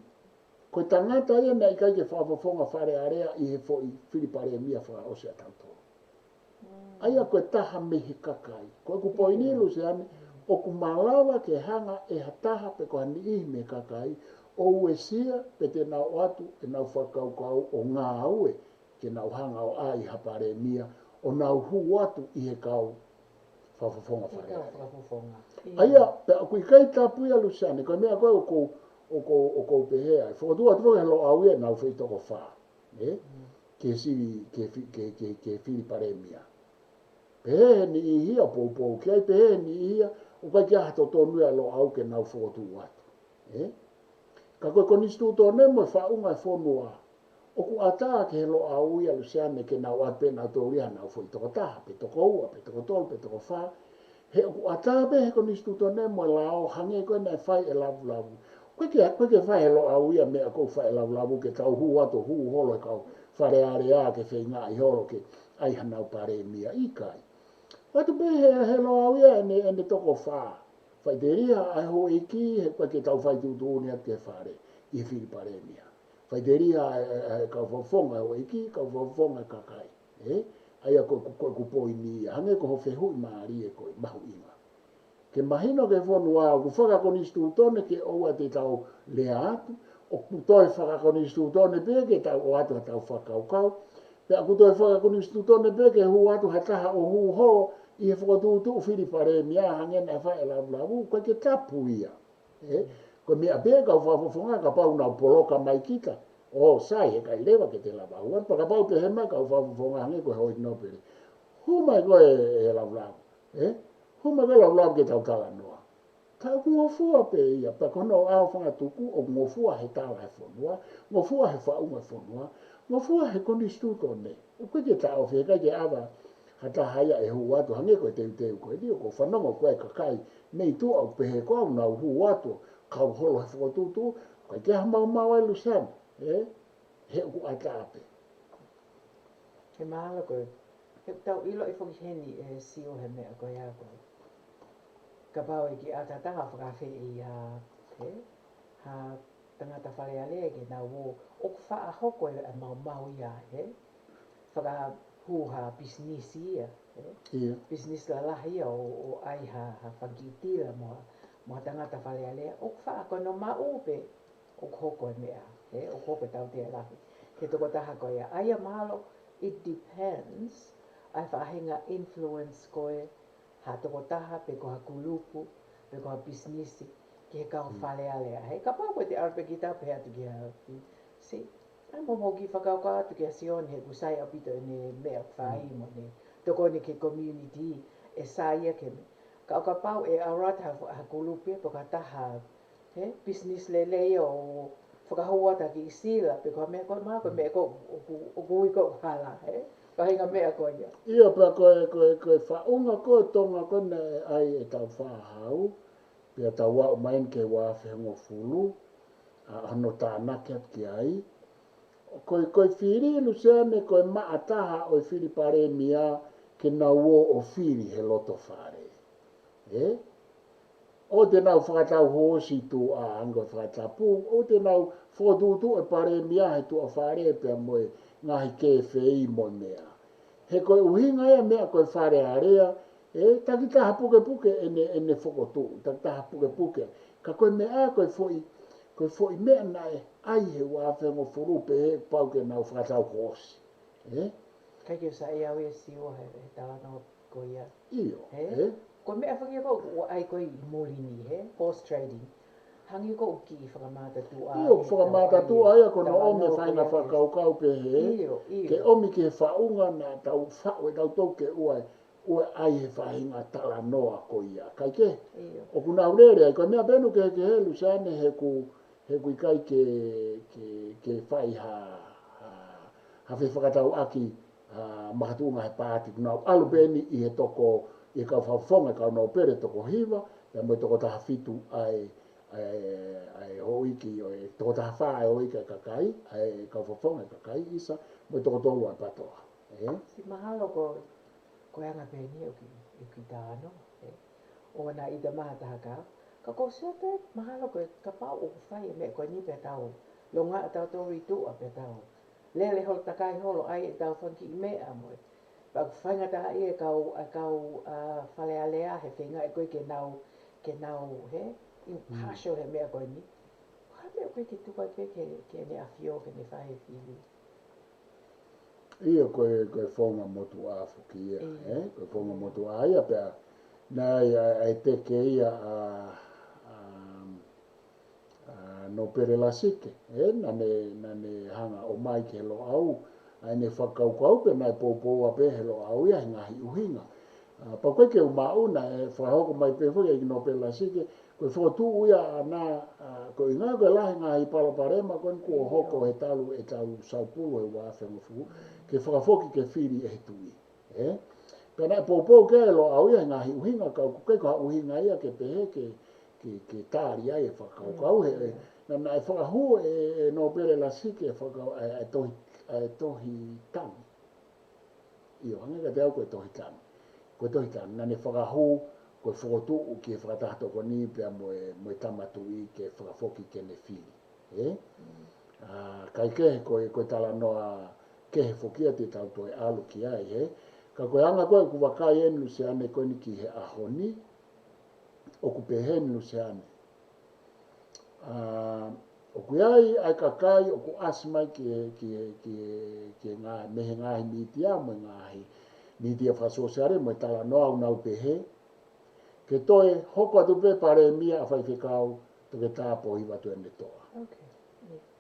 koe tangata ia nei kai ke whawafonga Falealea i he fo i Fili Palemia wha ose a tautoro. Aia koe taha mehe kakai, koe ku poini ilu se ane, o ku malawa ke hanga e hataha pe ko hani ihi me kakai, o uesia pe te nau atu e nau whakaukau o ngā aue, ke nau hanga o ai ha Palemia, o nau hu atu i he kau whawafonga Falealea. Aia, pe a kui kai tapu ia lusane, koe mea koe o kou pehea, e whakatua atu he lo au ia nau whi toko wha, ke Fili Palemia. Pehe ni i hia pou, ki ai pehe ni i hia, o kai kia hato tonu ia lo au ke nau whakatua atu. Ka koe Konisitutone mo e whaunga e Fonua, o ku ataa ke he lo au ia lusane ke nau ate nau tō ria nau whi toko taha, pe toko ua, pe toko tolu, pe toko wha, he o ku ataa pe he Konisitutone mo e lao hange koe nei whai e lavu. Koe ke whai he lo au ia mea kou whai e lavu ke tau hu atu, hu holo e kau Falealea ke whenga i holo ke ai hanau Palemia i kai. Watu pe he lo au ia ene toko wha. Whai te ria ai ho eki he koe ke tau whai tūtūni at ke whare i Fili Palemia. Whai te ria kau whafonga ho eki, kau whafonga kakai. Aia koe kupoini ia, hange ko ho whehui maari e koe mahu inga. Ke mahino ke Fonua, ku whaka Konisitutone ke oua te tau lea atu, o ku toi whaka Konisitutone pe ke tau o atu ha tau whakaukau, pe a ku toi whaka Konisitutone pe ke hu atu ha taha o hu ho, i he whakatutu Fili Palemia hange na whae lavu, koe ke tapu ia. Koe mea pe kau whafonga ka pau nau poloka mai kita, sai he kai lewa ke te lava huan, pa ka pau pe he mai kau whafonga hange koe hoi nopere. Hu mai koe he lavu. Huma ke lau ke tau Tala noa. Tau ngofua pe ia, pa kono au whanga tuku o ngofua he Tala he Fonua, ngofua he whaunga Fonua, ngofua he Konisitutone. Ko ke ta o fe ka ke ava hata haya e hu watu hange ko te ko dio ko fanongo ko e kakai nei tu au pe ko na hu watu ka holo he fo tu ko ke ha mau e lusan he ku atape. He mahalo ko. He tau ilo I foki heni e sio he mea ko ia ko. Ka pau I ki atataha felave'i ha tangata Falealea ki nā wō o ku wha hoko e mau ia whaka ha business ia business la lahi ia o ai ha whakitila mo tangata Falealea o ku wha ko no mau pe o ku hoko e mea o ku hoko tau te lahi ke toko taha ko ia aia malo it depends ai whahinga influence koe ha toko taha pe ko ha kulupu pe ko ha business ki he kau Falealea he ka pau koe te arpe ki tau pe atu ki ha si ai mo ki whakau ka atu ki a Sion he kusai apito ne mea whai mo ne toko ni ke community e saia ke me ka pau e arata ha kulupu pe ka taha business le o whakahuata ki sila pe ko mea ko maa ko mea ko o kui ko hala pahinga mea ko ia Ia pa koe whaunga koe tonga kone ai e tau whahau, pia tau wau main ke wā whengo fulu, ano tānake at ki ai. Koe whiri luseane koe maataha o Fili Palemia ke nau o Fili he loto whare. O te nau whakatau hosi tu a ango whakatapu, o te nau whotutu e Palemia he tu a whare pia moe ngahi ke whei mo mea. He koe uhinga ia mea koe Falealea, takitaha puke ene whokotu, takitaha puke. Ka koe mea koe foi mea nae, ai he wāwhengo furupe he pau ke nau whakatau hosi. Kai ke sa e au e sio he tala no ko ia. Iyo, Ko mea whakia ko ai koe I molini horse trading. Hangi ko ki whakamata tu a. Iyo, whakamata tu a ia kono ome whainga whakaukau pe he. Ke omi ke whaunga na tau whau e tau tau ke ue ai he whahinga tala noa ko ia. Kai ke? O kuna urere ai koe mea benu ke he lusane he ku ikai ke whai ha whakatau aki mahatunga he pāti. Kuna alu beni I he toko I kau whawhonga kau no pere toko hiwa, ya mo toko taha fitu ai hoiki, toko taha wha ai hoiki ai kakai, ai kau whawhonga kakai isa, mo toko tolu ai patoa. Si mahalo ko anga peni o ki tāno. O na ida maha taha kau. Ka ko sete mahalo ko ka pau o whai me ko ni pe tau. Longa tau tori tu a pe tau. Lele holo takai holo ai e tau whanki I mea moe. Pa whainga taha I e kau Falealea he whinga e koe ke nau I pasho he mea koe ni. Ka mea koe ke tukai pe ke ne a fio ke ne whahe Fili. Ia koe whonga motu a whuki ia, koe whonga motu a ia pia, nai ai teke ia no pere la sike, nane hanga o mai ke lo au, ai ne whakaukau pe nai pōpō a pe he lo au ia ngahi uhinga. Pa koe ke umauna e whahoko mai pe whake I no pere la sike, koe whotu uia na koe ngā koe lahi ngahi Palokalama koe kua hoko he talu e tau saupulu he wāwhenga fuku, ke whakafoki ke Fili e he tui. Pena pōpō ke lo au ia ngahi uhinga kau kei koha uhinga ia ke pehe ke tāri ai e whakaukau he. Nana e whakahu e no pere la sike e whakau e tohi tangi. Io, hanga ka te au koe tohi tangi. Koe tohi tangi, nane whakahu koe whakotu u ki e whakatahato ko ni pia moe tamatu I ke whakafoki ke ne Fili. Kai ke koe tala noa ke he whokia te tau toi alu ki ai Ka koe anga koe ku vakai enu se ane koe ni ki he ahoni, o ku pehenu se ane. O ku ai kakai o ku asmai ki ngā mehe ngāhi mitia mo ngāhi mitia whasoseare mo tala noa unau pehe. Ke toe hoko atu pe Palemia a whaifekau to ke tāpo hiwa tu ene toa.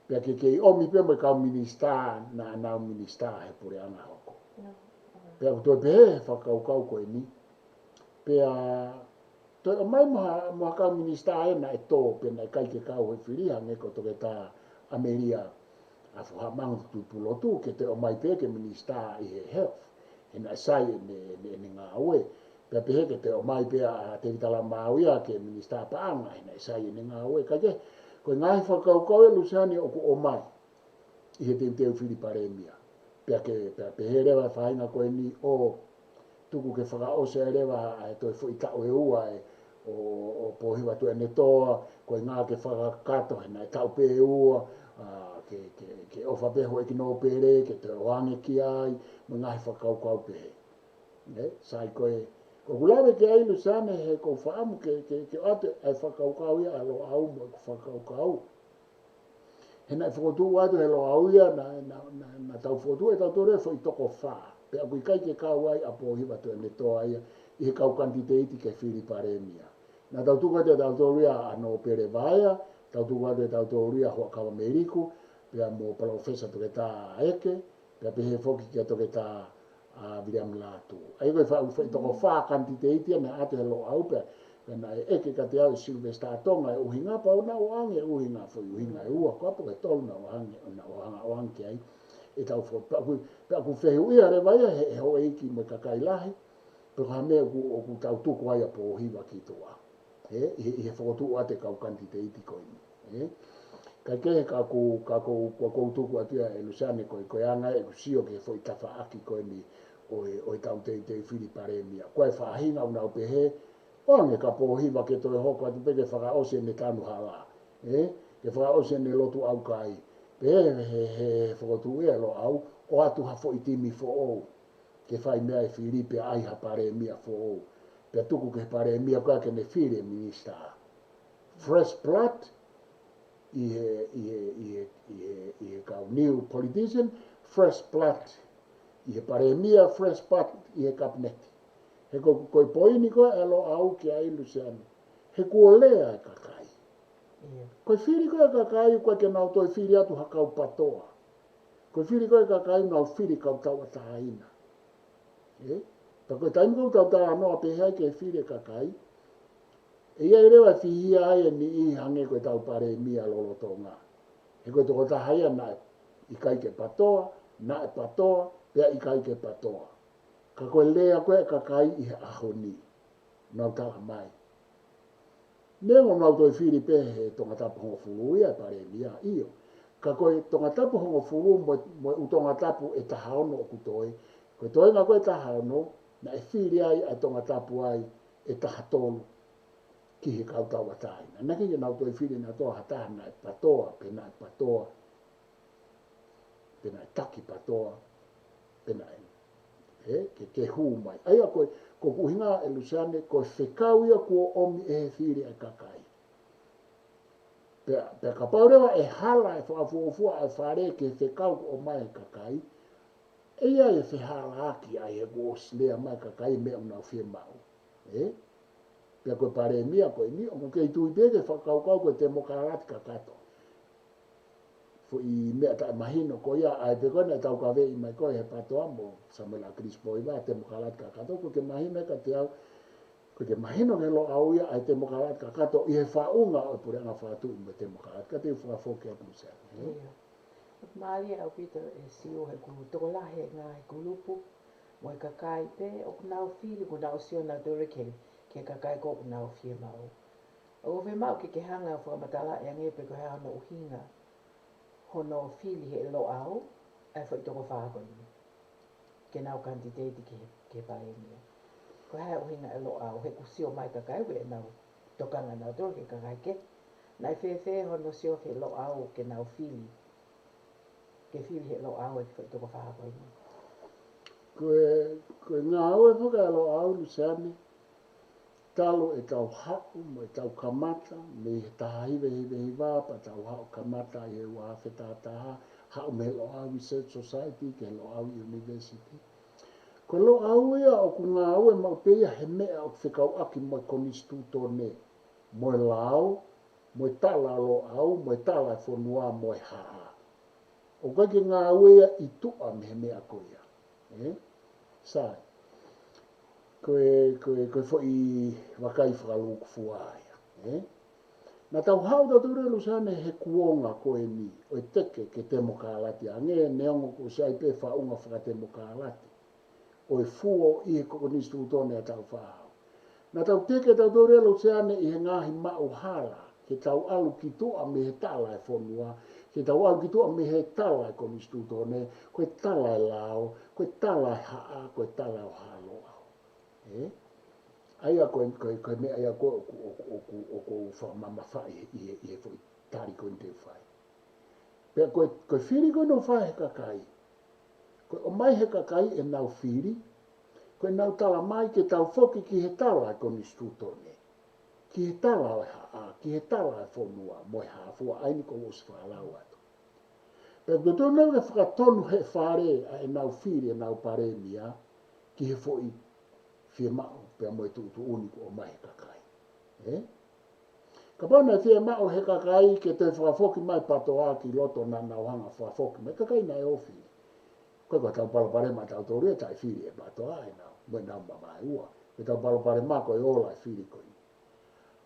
Pea ke omi pe mo kau minista na anau minista he pure anga hoko. Pea ku toi pehe whakaukau koe ni. Pea toi o mai moha kau minista ena e tō pena e kai ke kau he whiriha ngeko to ke tā Ameria a fo ha mang tu pulo tu ke te o mai pe ke minista I he health ina sai ne nga we pe pe ke te o mai pe a te tala mauia ke minista pa anga ina sai ne nga we ka ke ko ngai fa ka ko lu sani o o mai I he te Fili Palemia pe ke pe hele va fa ina ko ni o tuku ke whaka o se rewa e toi fo I tau e ua o pohi watu e netoa, ko ngā ke whaka kato he nai tau pe e ua, ke ofa peho e ki no pere, ke te oange ki ai, mo ngā he whakau kau pehe. Sai koe, ko kulawe ke ailu sane he ko whaamu ke ate ai whakau kau ia alo au mo ko whakau kau. He nai whakotu watu he lo au ia na tau whakotu e tau tore fo I toko whaa. Pe a kui kai ke kau ai a pohi watu e netoa ia I he kau kantiteiti ke Fili Palemia. Na tau tuka te tau toria ano pere vaia, tau tuka te tau toria hoa kawa meriku, pe a mo profesa toke tā eke, pe a pehe foki kia toke tā William Latu. Ai koe wha toko wha kantiteiti na ate he lo au pe, na eke ka te au Sylvester Tonga e uhinga pa o na oange uhinga fo uhinga e ua, kwa po e tolu na oange ai. E tau fo pe aku fehu ia re vai he ho eiki mo kakai lahi pe ha me ku tau tuku ai po hiwa ki toa he fotu ate kau kantiteiti ko ni ka ke ka ku tuku atia e lusane ko anga e ku sio ke foi tafa aki ko ni o tau te Fili Palemia ko fa hinga una pe he o ka po hiwa ke to ho ko te ke fa o se ne tanu hala ke fa o se ne lotu au kai he fotu e lo au o atu ha fo itimi fo o ke fai mea Filipe ai ha Palemia fo o pe tuku ke Palemia ka ke ne Fili minista fresh blood I ka new politician fresh blood I Palemia fresh blood I cabinet he ko poini ko e lo au ke ai lusiani he ko lea ka kai ko Fili ko ka kai ko ke na to Fili atu ha kau patoa ko Fili ko ka kai na Fili ka tau taina pa ko taimi ko tau ta no pe hai ke Fili ka kai ia rewa fi ai ni I hange ko tau Palemia lo tonga e ko to ta hai na I kai ke patoa na patoa pe I kai ke patoa ka ko lea ko ka kai I ahoni na ta mai Nengo mau toi Fili pe he tonga tapu hongo fulu ia Palemia io. Ka koe tonga tapu hongo fulu mo utonga tapu e tahaono o kutoi. Koe toi ngā koe tahaono na e Fili ai a tonga tapu ai e tahatonu ki he kautau ataina. Naki ke nau toi Fili na toa hataha na e patoa, pe na e patoa, pe na e taki patoa, pe na e ke hu mai. Aia koe ko kuhinga e lusane ko whekau ia kua omi e he Fili e kakai. Pe ka paurewa e hala e whaafuofua e whare ke whekau o mai e kakai, e ia e whehala aki ai e gos lea mai kakai me o nau whia mau. Pe koe Palemia koe ni, o kei tui peke whakaukau koe te mokarati kakato. Fo I mea ta mahino ko ia ai pe koe na tau ka vei mai koe he patoa mo Samuela Crispo I te mokarati kakato ko ke mahino ka te au ko ke mahino ke lo au ia ai te mokarati kakato I he whaunga o pure anga whatu I me te mokarati ka te whafoke atu se. Maali au Peter e sio he ku tokolahe ngā he kulupu mo e kakai pe o kunau Fili kunau sio na dore ke kakai ko kunau fie mau. O fe mau ke hanga whakamatala e ange pe ko hea no uhinga hono Fili he lo au ai fo I toko whaako ni. Ke nau kantiteiti ke Palemia. Ko hea uhinga e lo au he kusio mai kakai we nau tokanga nau dore ke kakai ke. Nai fe hono sio he lo au ke nau Fili. Ke Fili he lo au e fo I toko whaako ni. Koe ngā au e whaka lo au lusane, talo e tau hau, mo e tau kamata, me he taha hive wā, pa tau hau kamata I he wā whetataha, hau me lo au Research Society, ke lo au University. Ko lo au ia o ku ngā au e mau peia he mea o whikau aki mo e Konisitutone, mo e lao, mo e Tala lo au, mo e Tala Fonua, mo e haa. O kai ke ngā au ia I tua me he mea ko ia. Sai. Koe fo I vakai fakalukufua ia. Na tau hau tau turelu sane he kuonga koe ni, o e teke ke temo kālati, a nge neongo ko sai pe whaunga whaka temo kālati. O e fuo i he Konisitutone a tau whahau. Na tau teke tau turelu sane i he ngahi mau hala, ke tau alu ki toa me he Tala e Fonua, ke tau alu ki toa me he Tala e Konisitutone, koe Tala e lao, koe Tala e haa, koe Tala o halo au. Aia koe me aia koe o whamama whai i e fwoi tari koe te whai. Pea koe Fili koe no whai he kakai. Koe o mai he kakai e nau Fili, koe nau tala mai ke tau whoki ki he Tala e Konisitutone. Ki he Tala o haa, ki he Tala e Fonua, mo he hafua aini ko usi whalau atu. Pea koe tō nau e whakatonu he whare a e nau Fili e nau Palemia, ki he fwoi fie mao pea mo e tu uniko o mai he kakai. Ka pauna fie mao he kakai ke te whakafoki mai patoa ki loto na nauhanga whakafoki mai kakai na e o Fili. Koe koe tau Palokalama tau tōria tai Fili e patoa e nau, mo e nau mamai ua. Koe tau Palokalama koe ola e Fili koe.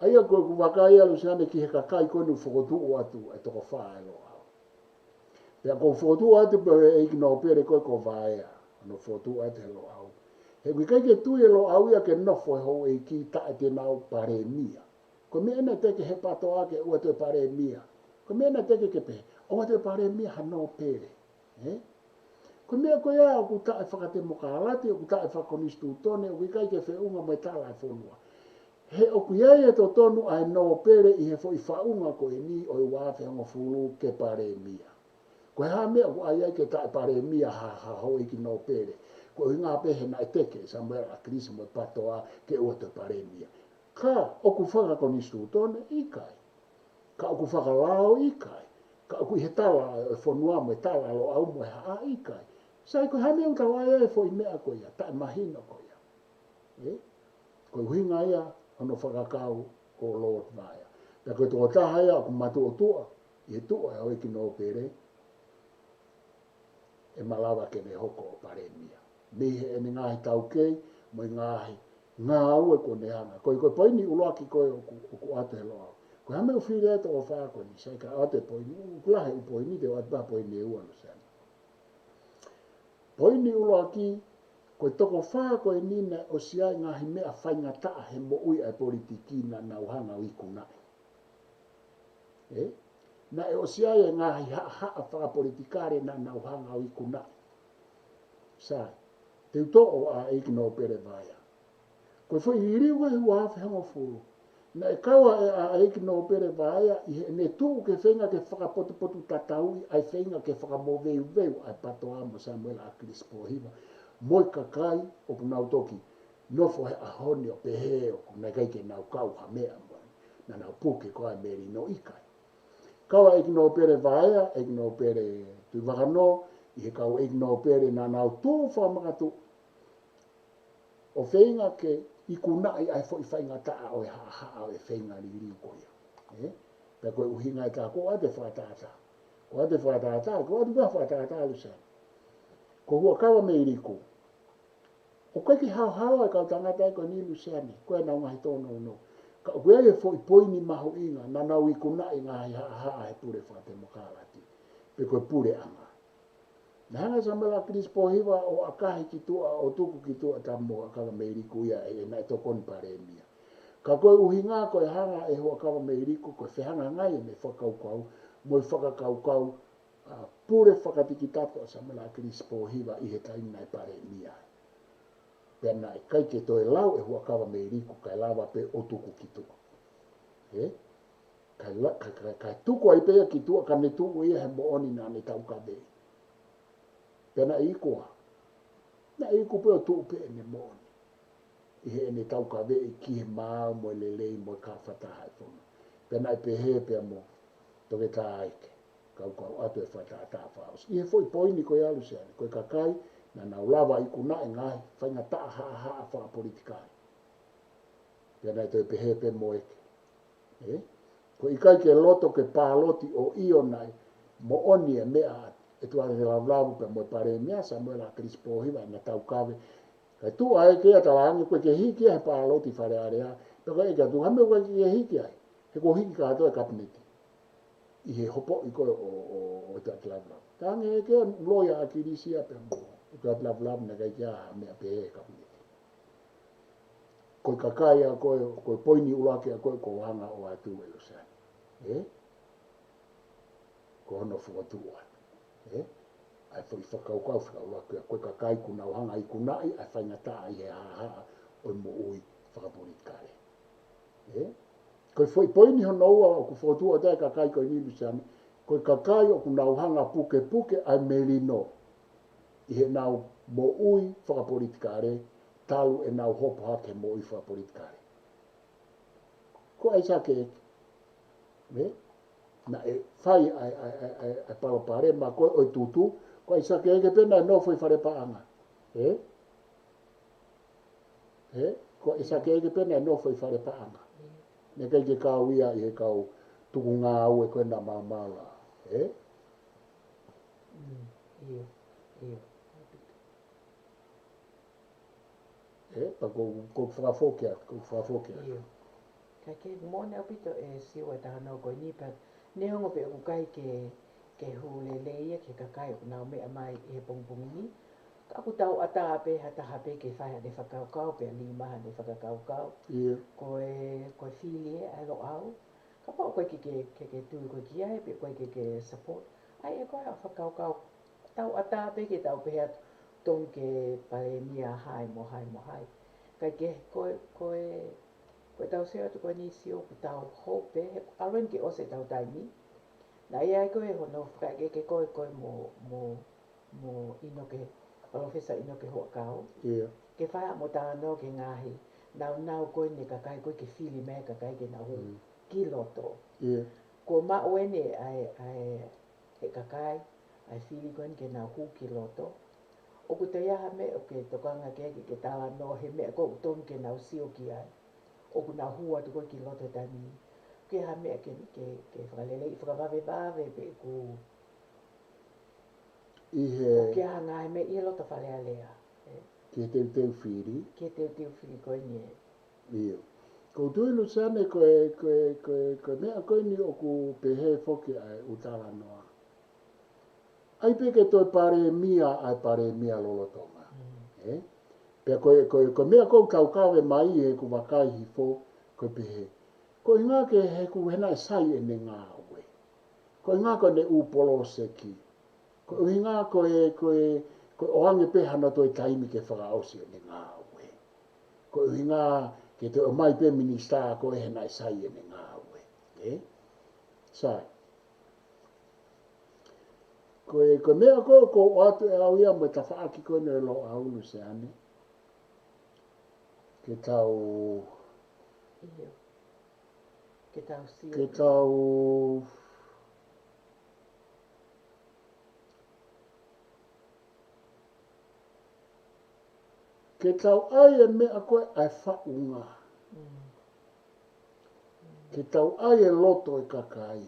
Aia koe ku vakai alu sane ki he kakai koe nu whakotu atu e toko whaa e lo au. Pea ko whakotu atu pe e iki no pere koe ko vaea, no whakotu atu e lo au. He kui kai ke tui e lo au ia ke nofo e hou e ki tae te nau Palemia. Ko me ena teke he patoa ke ua te Palemia. Ko me ena teke ke pe, ua te Palemia hano pere. Ko mea koe a o ku tae whakatemo kālati, o ku tae Konisitutone, o kui kai ke whiunga mai Tala e Fonua. He o kui ai e to tonu ai no pere i he fwoi whaunga koe ni o i wāwhenga fulu ke Palemia. Koe ha mea ko ai ai ke tae Palemia ha hou e ki no pere. Ko i ngā pehe na e teke, Samuel a krisi mo patoa ke ua te Palemia. Ka oku whaka Konisitutone i kai. Ka oku whaka lao i kai. Ka oku he Tala e Fonua mo e Tala lo au mo e haa i kai. Sai koe hame utawa e fo i mea koe ia, tae mahina koe ia. Koe huinga ia, ono whakakau o Lord Vaya. Pea koe tō taha ia, ku matu o tua, i he tua e hoi ki no pere, e malawa ke ne hoko o Palemia. Mihe e ni ngahi tau kei, mo i ngahi ngā ue ko ne hanga. Koe poini uloaki koe o ku ate lo au. Koe hame o whiri eto o whako ni, sai ka ate poini, kulahe u poini te o ate poini e uano sana. Poini uloaki, koe toko whako e nina o siai ngahi mea whainga taa he mo ui ai politiki na nauhanga wiku nai. Na e o siai e ngahi haa whakapolitikare na nauhanga wiku nai. Sai. Te uto'o a eiki no pere vaya. Koe fo i riwa i wafe hango furu. Na e kawa e a eiki no pere vaya, i ne tuu ke whenga ke whakapotu tataui, ai whenga ke whakamoveu ai patoa mo Samuel a Krispo hiva. Moi kakai o punau toki, nofo he ahoni o pehe o kuna kai ke nau kau ha mea mo. Na nau puke koa meri no ikai. Kawa eiki no pere vaya, eiki no pere tui wakano, i he kau eiki no pere na nau tū whamakatu, o whenga ke i kunai ai fo i whainga taa o e haa o e whenga ni riu koia. Pea koe uhinga e tā, ko ate whaatata. Ko ate whaatata, ko ate whaatata alusa. Ko hua kawa me iriku. O koe ki hao e kau tangata e koe ni luseane, koe nau ngahi tōno no. Ka koe e fo i poini maho inga, na nau i kunai ngahi haa e pure whaatemo kālati. Pe koe pure anga. Na hanga Samuel Krispo hiwa o akahi ki tua, o tuku ki tua tamo akawa meiriku ia e nai tokoni Palemia. Ka koe uhinga koe hanga e ho akawa meiriku, koe whehanga ngai e me whakaukau, mo i whakakaukau, pure whakatiki tato a Samuel Krispo hiwa i he taina e Palemia. Pea nai kai ke toe lau e ho akawa meiriku, kai lawa pe o tuku ki tua. Kai tuku ai pea ki tua, ka ne tuku ia he mooni na ne tau ka vei. Pea na ikua. Na iku peo tuu pe ne mooni. I he ene tau ka vei ki he maa mo lelei mo ka whataha e whonu. Pea na ipe he pea mo toke tā aike. Kau atu e whataha tā whaos. I he foi poini koe alu seane. Koe kakai na nau lawa iku na e ngai. Whainga taa haa wha politikai. Pea na ipe he pe mo eke. Ko ikai ke loto ke pāloti o io nai mo oni e mea atu. E tuare te lau pe mo Palemia Samuel a Krispo hiwa na tau kawe. Kai tu ai ke talangi koe ke hiki ai Falealea. Pe koe eka tu hame koe ke hiki ai. he ko hiki ka to kabineti I he hopo I koe o tatalanga tange ke loya akirisia pe mo o tatalanga na kai ya me pe kabineti ko kakaya ko poini ulake ko hanga o atu e lo sa ko no fo tu ai foi whakaukau whakaulake koe kakai kuna hanga I kunai ai whaingata ai he ha o mo ui whakapolitikare koe foi poini hono ua o ku whotua tai kakai koe nilu sani koe kakai o kuna hanga puke ai melino I he nau mo ui whakapolitikare talu e nau hopo hake mo ui whakapolitikare ko ai sa ke na e whai ai palopare ma koe oi tutu ko ai sa ke pena no foi whare paanga ko ai sa ke pena no foi whare paanga ne kai ke kau ia I he kau tuku ngā au e koe na mamala pa ko whakafokea Ka ke mone apito e siwa taha no koe ni pa ne hongo pe o kai ke hule leia ke kakai o nao mea mai I he pongpongi ni ka ku tau ata pe hata pe ke whai ne whakaukau pe li maha ne whakaukau koe Fili ai lo au ka pa koe ke tui koe ki ai pe koe ke support ai e koe a whakaukau tau ata pe ke tau pe tong ke Palemia hai mo hai kai ke koe tau seo tu koe nisi o ku tau hope awen ke ose tau taimi na ia koe hono whaka ke koe mo ino ke profesa ino ke hoa kau ke whaia mo tāno ke ngahi nau koe ne kakai koe ke Fili me kakai ke nau ki loto ko ma oene ai he kakai ai Fili koe ke nau hu ki loto o ku te iaha me o ke tokanga ke Tala no he me ko tong ke nau sio ki ai o ku nau hua tu koe ki loto tani ke ha me ke Falealea I whakavave pe ku o ke ha ngai me I loto Falealea ke teu Fili ke teu Fili koe nie ko tuilu sane koe mea koe ni o ku pehe foki ai utala noa ai pe ke toi Palemia lolotonga pe koe mea kou kaukawe mai e ku vakai hifo koe pehe ko inga ke he ku hena sai e ne ngā ue ko inga ko ne upolo seki ko inga koe oange pe hana toi taimi ke whakaosi e ne ngā ue ko inga ke te o mai pe minista ko hena sai e ne ngā ue sai ko mea ko atu e au ia mo ta whaaki koe ne lo aulu se ane ke tau ke tau ai e mea koe ai whaunga ke tau ai e loto e kakai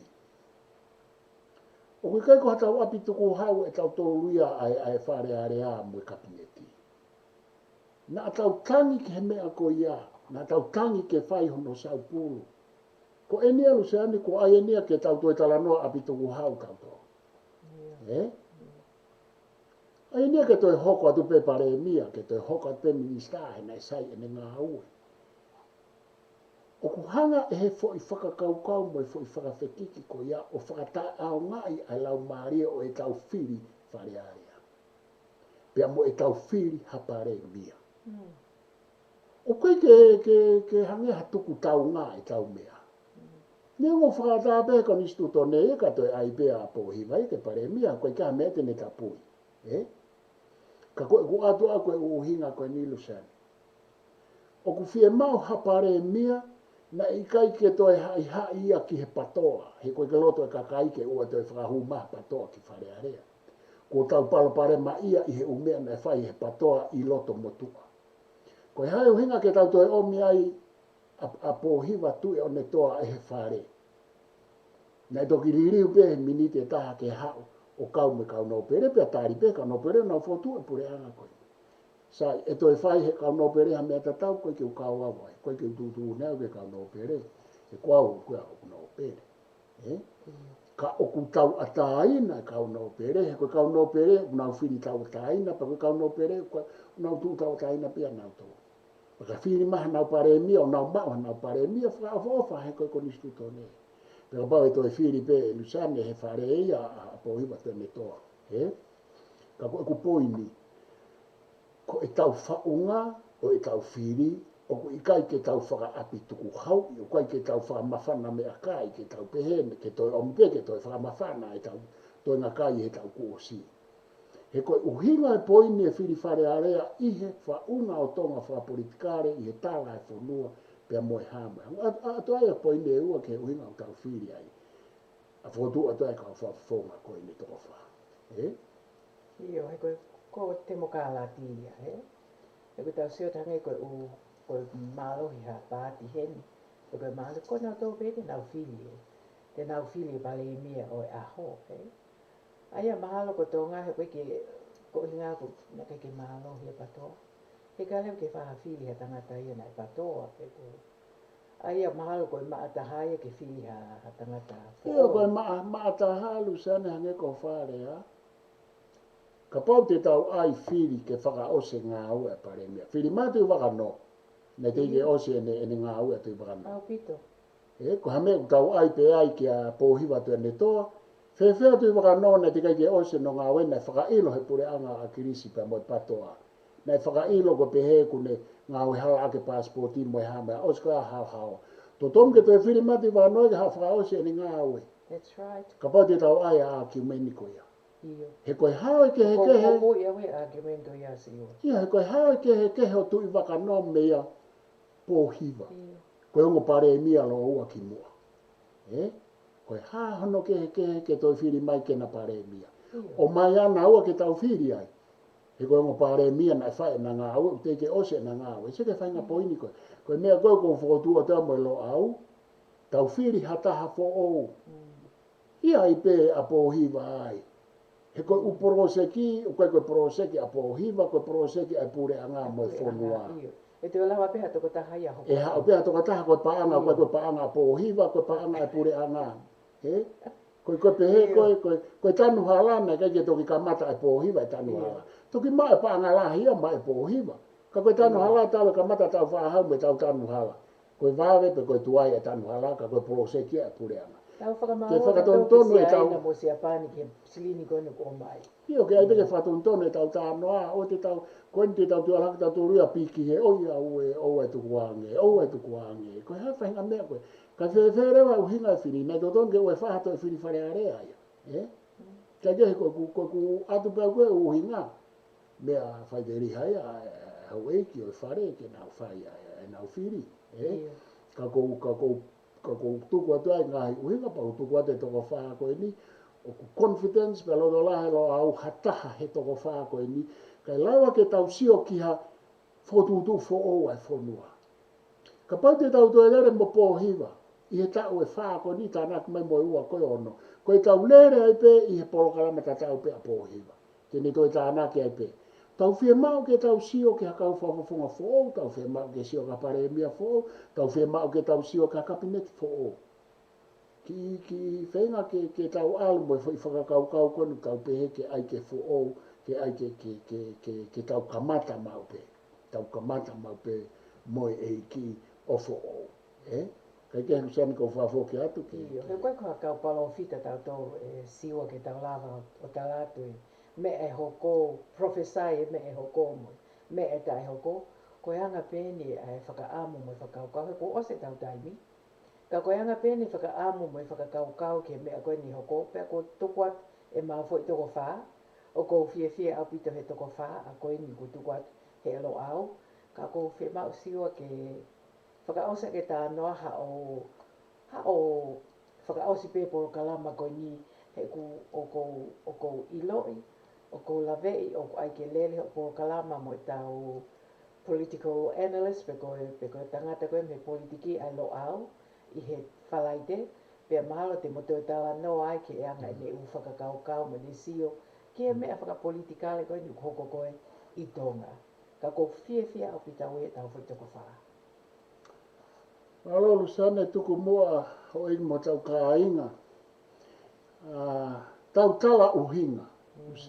o kai ko tau api tuku hau e tau toluia ai Falealea mo kabineti na tau tangi ke mea ko ia na tau tangi ke whai hono sau pulu ko e nia lu se ani ko ai e nia ke tau toi tala noa api tuku hau kauto ai nia ke toi hoko atu pe Palemia ke toi hoko atu pe minista he nai sai e ne ngā ue o ku hanga e he fo I whakakaukau mo e fo I whakawhekiki ko ia o whakatai au ngai ai lau maria o e tau Fili Falealea pia mo e tau Fili ha Palemia o koe ke hange hatuku tau ngā e tau mea ne ngo whakata pe Konisitutone e ka toi ai pe a pohiva I ke Palemia koe ka mea tene tapui ka koe ku atu a koe uhinga koe nilu sani o ku fie mau ha Palemia na I kai ke toi hai ia ki he patoa he koe ke loto e kakai ke ua toi whakahu maha patoa ki Falealea ko tau palopare ma ia I he umea na whai he patoa I loto motua koe hai uhinga ke tau toi omi ai a pohiva tue o ne toa e he whare na toki ririu pe minite taha ke hau o kau me kau no pere pe atari pe kau no pere na fotu e pure anga koe sai e toi whai he kau no pere ha mea tatau koe ke u kau awai koe ke u tutu neo ke kau no pere Te kuau kua o kuna o pere. Ka o ku tau ataina ka o no pere, ko ka o no pere, una fili tau ataina, pa ko ka o no pere, ko una tu tau ataina pia na to. Pa ka fili maha na Palemia, o na ma na Palemia fra ofa he ko Konisitutone. Pe ba e to e fili pe lusane he Falealea a po hiwa te me toa. Ka ko ku poini ko e tau faunga o e tau fili o ku ikai ke tau whaka api tuku hau, o kai ke tau whaka mawhana me a kai, ke tau pehene, ke toi ompe, ke toi whaka mawhana, e tau toi ngā kai he tau kuosi. He koe uhinga e poini e Fili Falealea ihe whaunga o tonga whaka politikare, i he Tala e Fonua, pia moe hama. A to ai a poini e ua ke uhinga o tau Fili ai. A whotu a to ai ka whafonga koe ni toko wha. Io, he koe ko te moka la tia, he koe tau seo tangai koe u koe MALO hi ha pāti heni. Koe MALO ko nau tō pēte nau Fili te nau Fili Palemia o e aho, Aia mahalo ko tonga he koe ke ko hinga ko na ke MALO hi patoa. He ka leo ke whaha Fili ha tangata ia na e patoa pe ko. Aia mahalo ko maatahaya ke Fili ha tangata. Ia koe maatahalu sana hange ko wharea. Ka pau te tau ai Fili ke whaka ose ngā ua e Palemia. Fili mātu waka no. Ne te ike ose ene ngā ua tu waka no. Au pito. Ko hame ku tau ai pe ai ki a pōhiwa tu ene toa. Whewhea tu waka no ne te ike ose no ngā wena whaka ilo he pure anga a kirisi pa moi patoa. Nei whaka ilo ko pe he ku ne ngā ue hala ake passporti mo e hama. Ose ka hao hao. To tomke to e Fili mātu waka no ke ha whaka ose ene ngā ue. That's right. Ka pau te tau ai a ki meniko ia. Iyo. He koe hao ke he kehe. Ko ia we argumento ia si ua. Ia, he koe hao ke he kehe o tui waka no me ia pōhiwa. Koe ongo Palemia lo ua ki mua. Koe hao hono ke he kehe ke toi Fili mai ke na Palemia. O mai ana ua ke tau Fili ai. He koe ongo Palemia na whae na ngā ua, te ke ose na ngā ua. Se ke whainga poini koe. Koe mea koe ko whokotua te mo lo au. Tau Fili hataha fo ou. Ia i pe a pōhiwa ai. He koe uporoseki, koe poroseki a pōhiwa, koe poroseki a pure anga mo e Fonua. E te olawa peha toko taha ia hoko. E hao peha toko taha koe paanga, koe paanga a pōhiwa, koe paanga a pure anga. Koe pehe, koe tanu halana, kai ke toki kamata a pōhiwa e tanu hala. Toki mai paanga lahia mai e pōhiwa. Ka koe tanu hala tau kamata tau whahau me tau tanu hala. Koe vāwe pe koe tuai e tanu hala, ka koe poroseki a pure anga. Tau whakamaua e tau mo si apani ke silini kone ko mai. Io ke ai peke whatontone tau tānoa, o te tau, koen te tau tuaraka tau tūria piki he, oia ue tukuange, oue tukuange. Koe hea whahinga mea koe. Ka wherewa uhinga e Fili, nei totonke ue whahato e Fili Falealea ia. Ka kehe koe ku atu pēr koe uhinga. Mea whai te riha ia, hau eiki o e whare ke nau whai e nau Fili. Ka kou tuku atu ai ngahi uhinga pa tuku atu e toko whaa koe ni. O ku confidence pe lo lahe lo au hataha he toko whaa koe ni. Kai lawa ke tau sio ki ha whotutu fo o ai Fonua. Ka pau te tau toi lere mo pōhiwa. I he tau e whaa koe ni tānak mai mo ua koe ono. Koe tau lere ai pe i he Polokalama ta tau pe a pōhiwa. Ke ni toi tānak ai pe. Tau whia mau ke tau sio ke hakau whafonga fo o. Tau whia mau ke sio ka Palemia fo o. Tau whia mau ke tau sio ka kabineti fo o. Ki whenga ke tau alu mo i whakakau konu tau pehe ke ai ke fo o. Ke ai ke tau kamata mau pe. Tau kamata mau pe mo e ki o fo o. Kai ke husani ko whafo ke atu ke. He koe koha kau palo fita tau tō siwa ke tau lava o talatu e. Me e hoko, profesai me e hoko mo. Me e tai hoko. Koe anga pēni e whakaamu mo i whakaukau. He ko ose tau taimi. Ka koe anga pēni whakaamu mo i whakakaukau ke mea koe ni hoko. Pea ko tukuat e mawho i toko whaa. O ko fie au pito he toko whaa. A koe ni ko tukuat he alo au. Ka ko fie mau siwa ke whakaosa ke tā noa ha o whakaosi pē Polokalama koe ni he ku o ko iloi. O ko lave'i o ai ke lele o Polokalama mo i tau political analyst pe koe tangata koe me politiki ai lo au i he whalaite pe mahalo te moto e Tala no ai ke anga ne u whakakaukau mo ni sio ke mea whakapolitikale koe ni hoko koe i tonga ka ko fie au pita ue tau whaitoko whaa. Alolu sane tuku mua o ingo mo tau ka inga. Tau tala uhinga.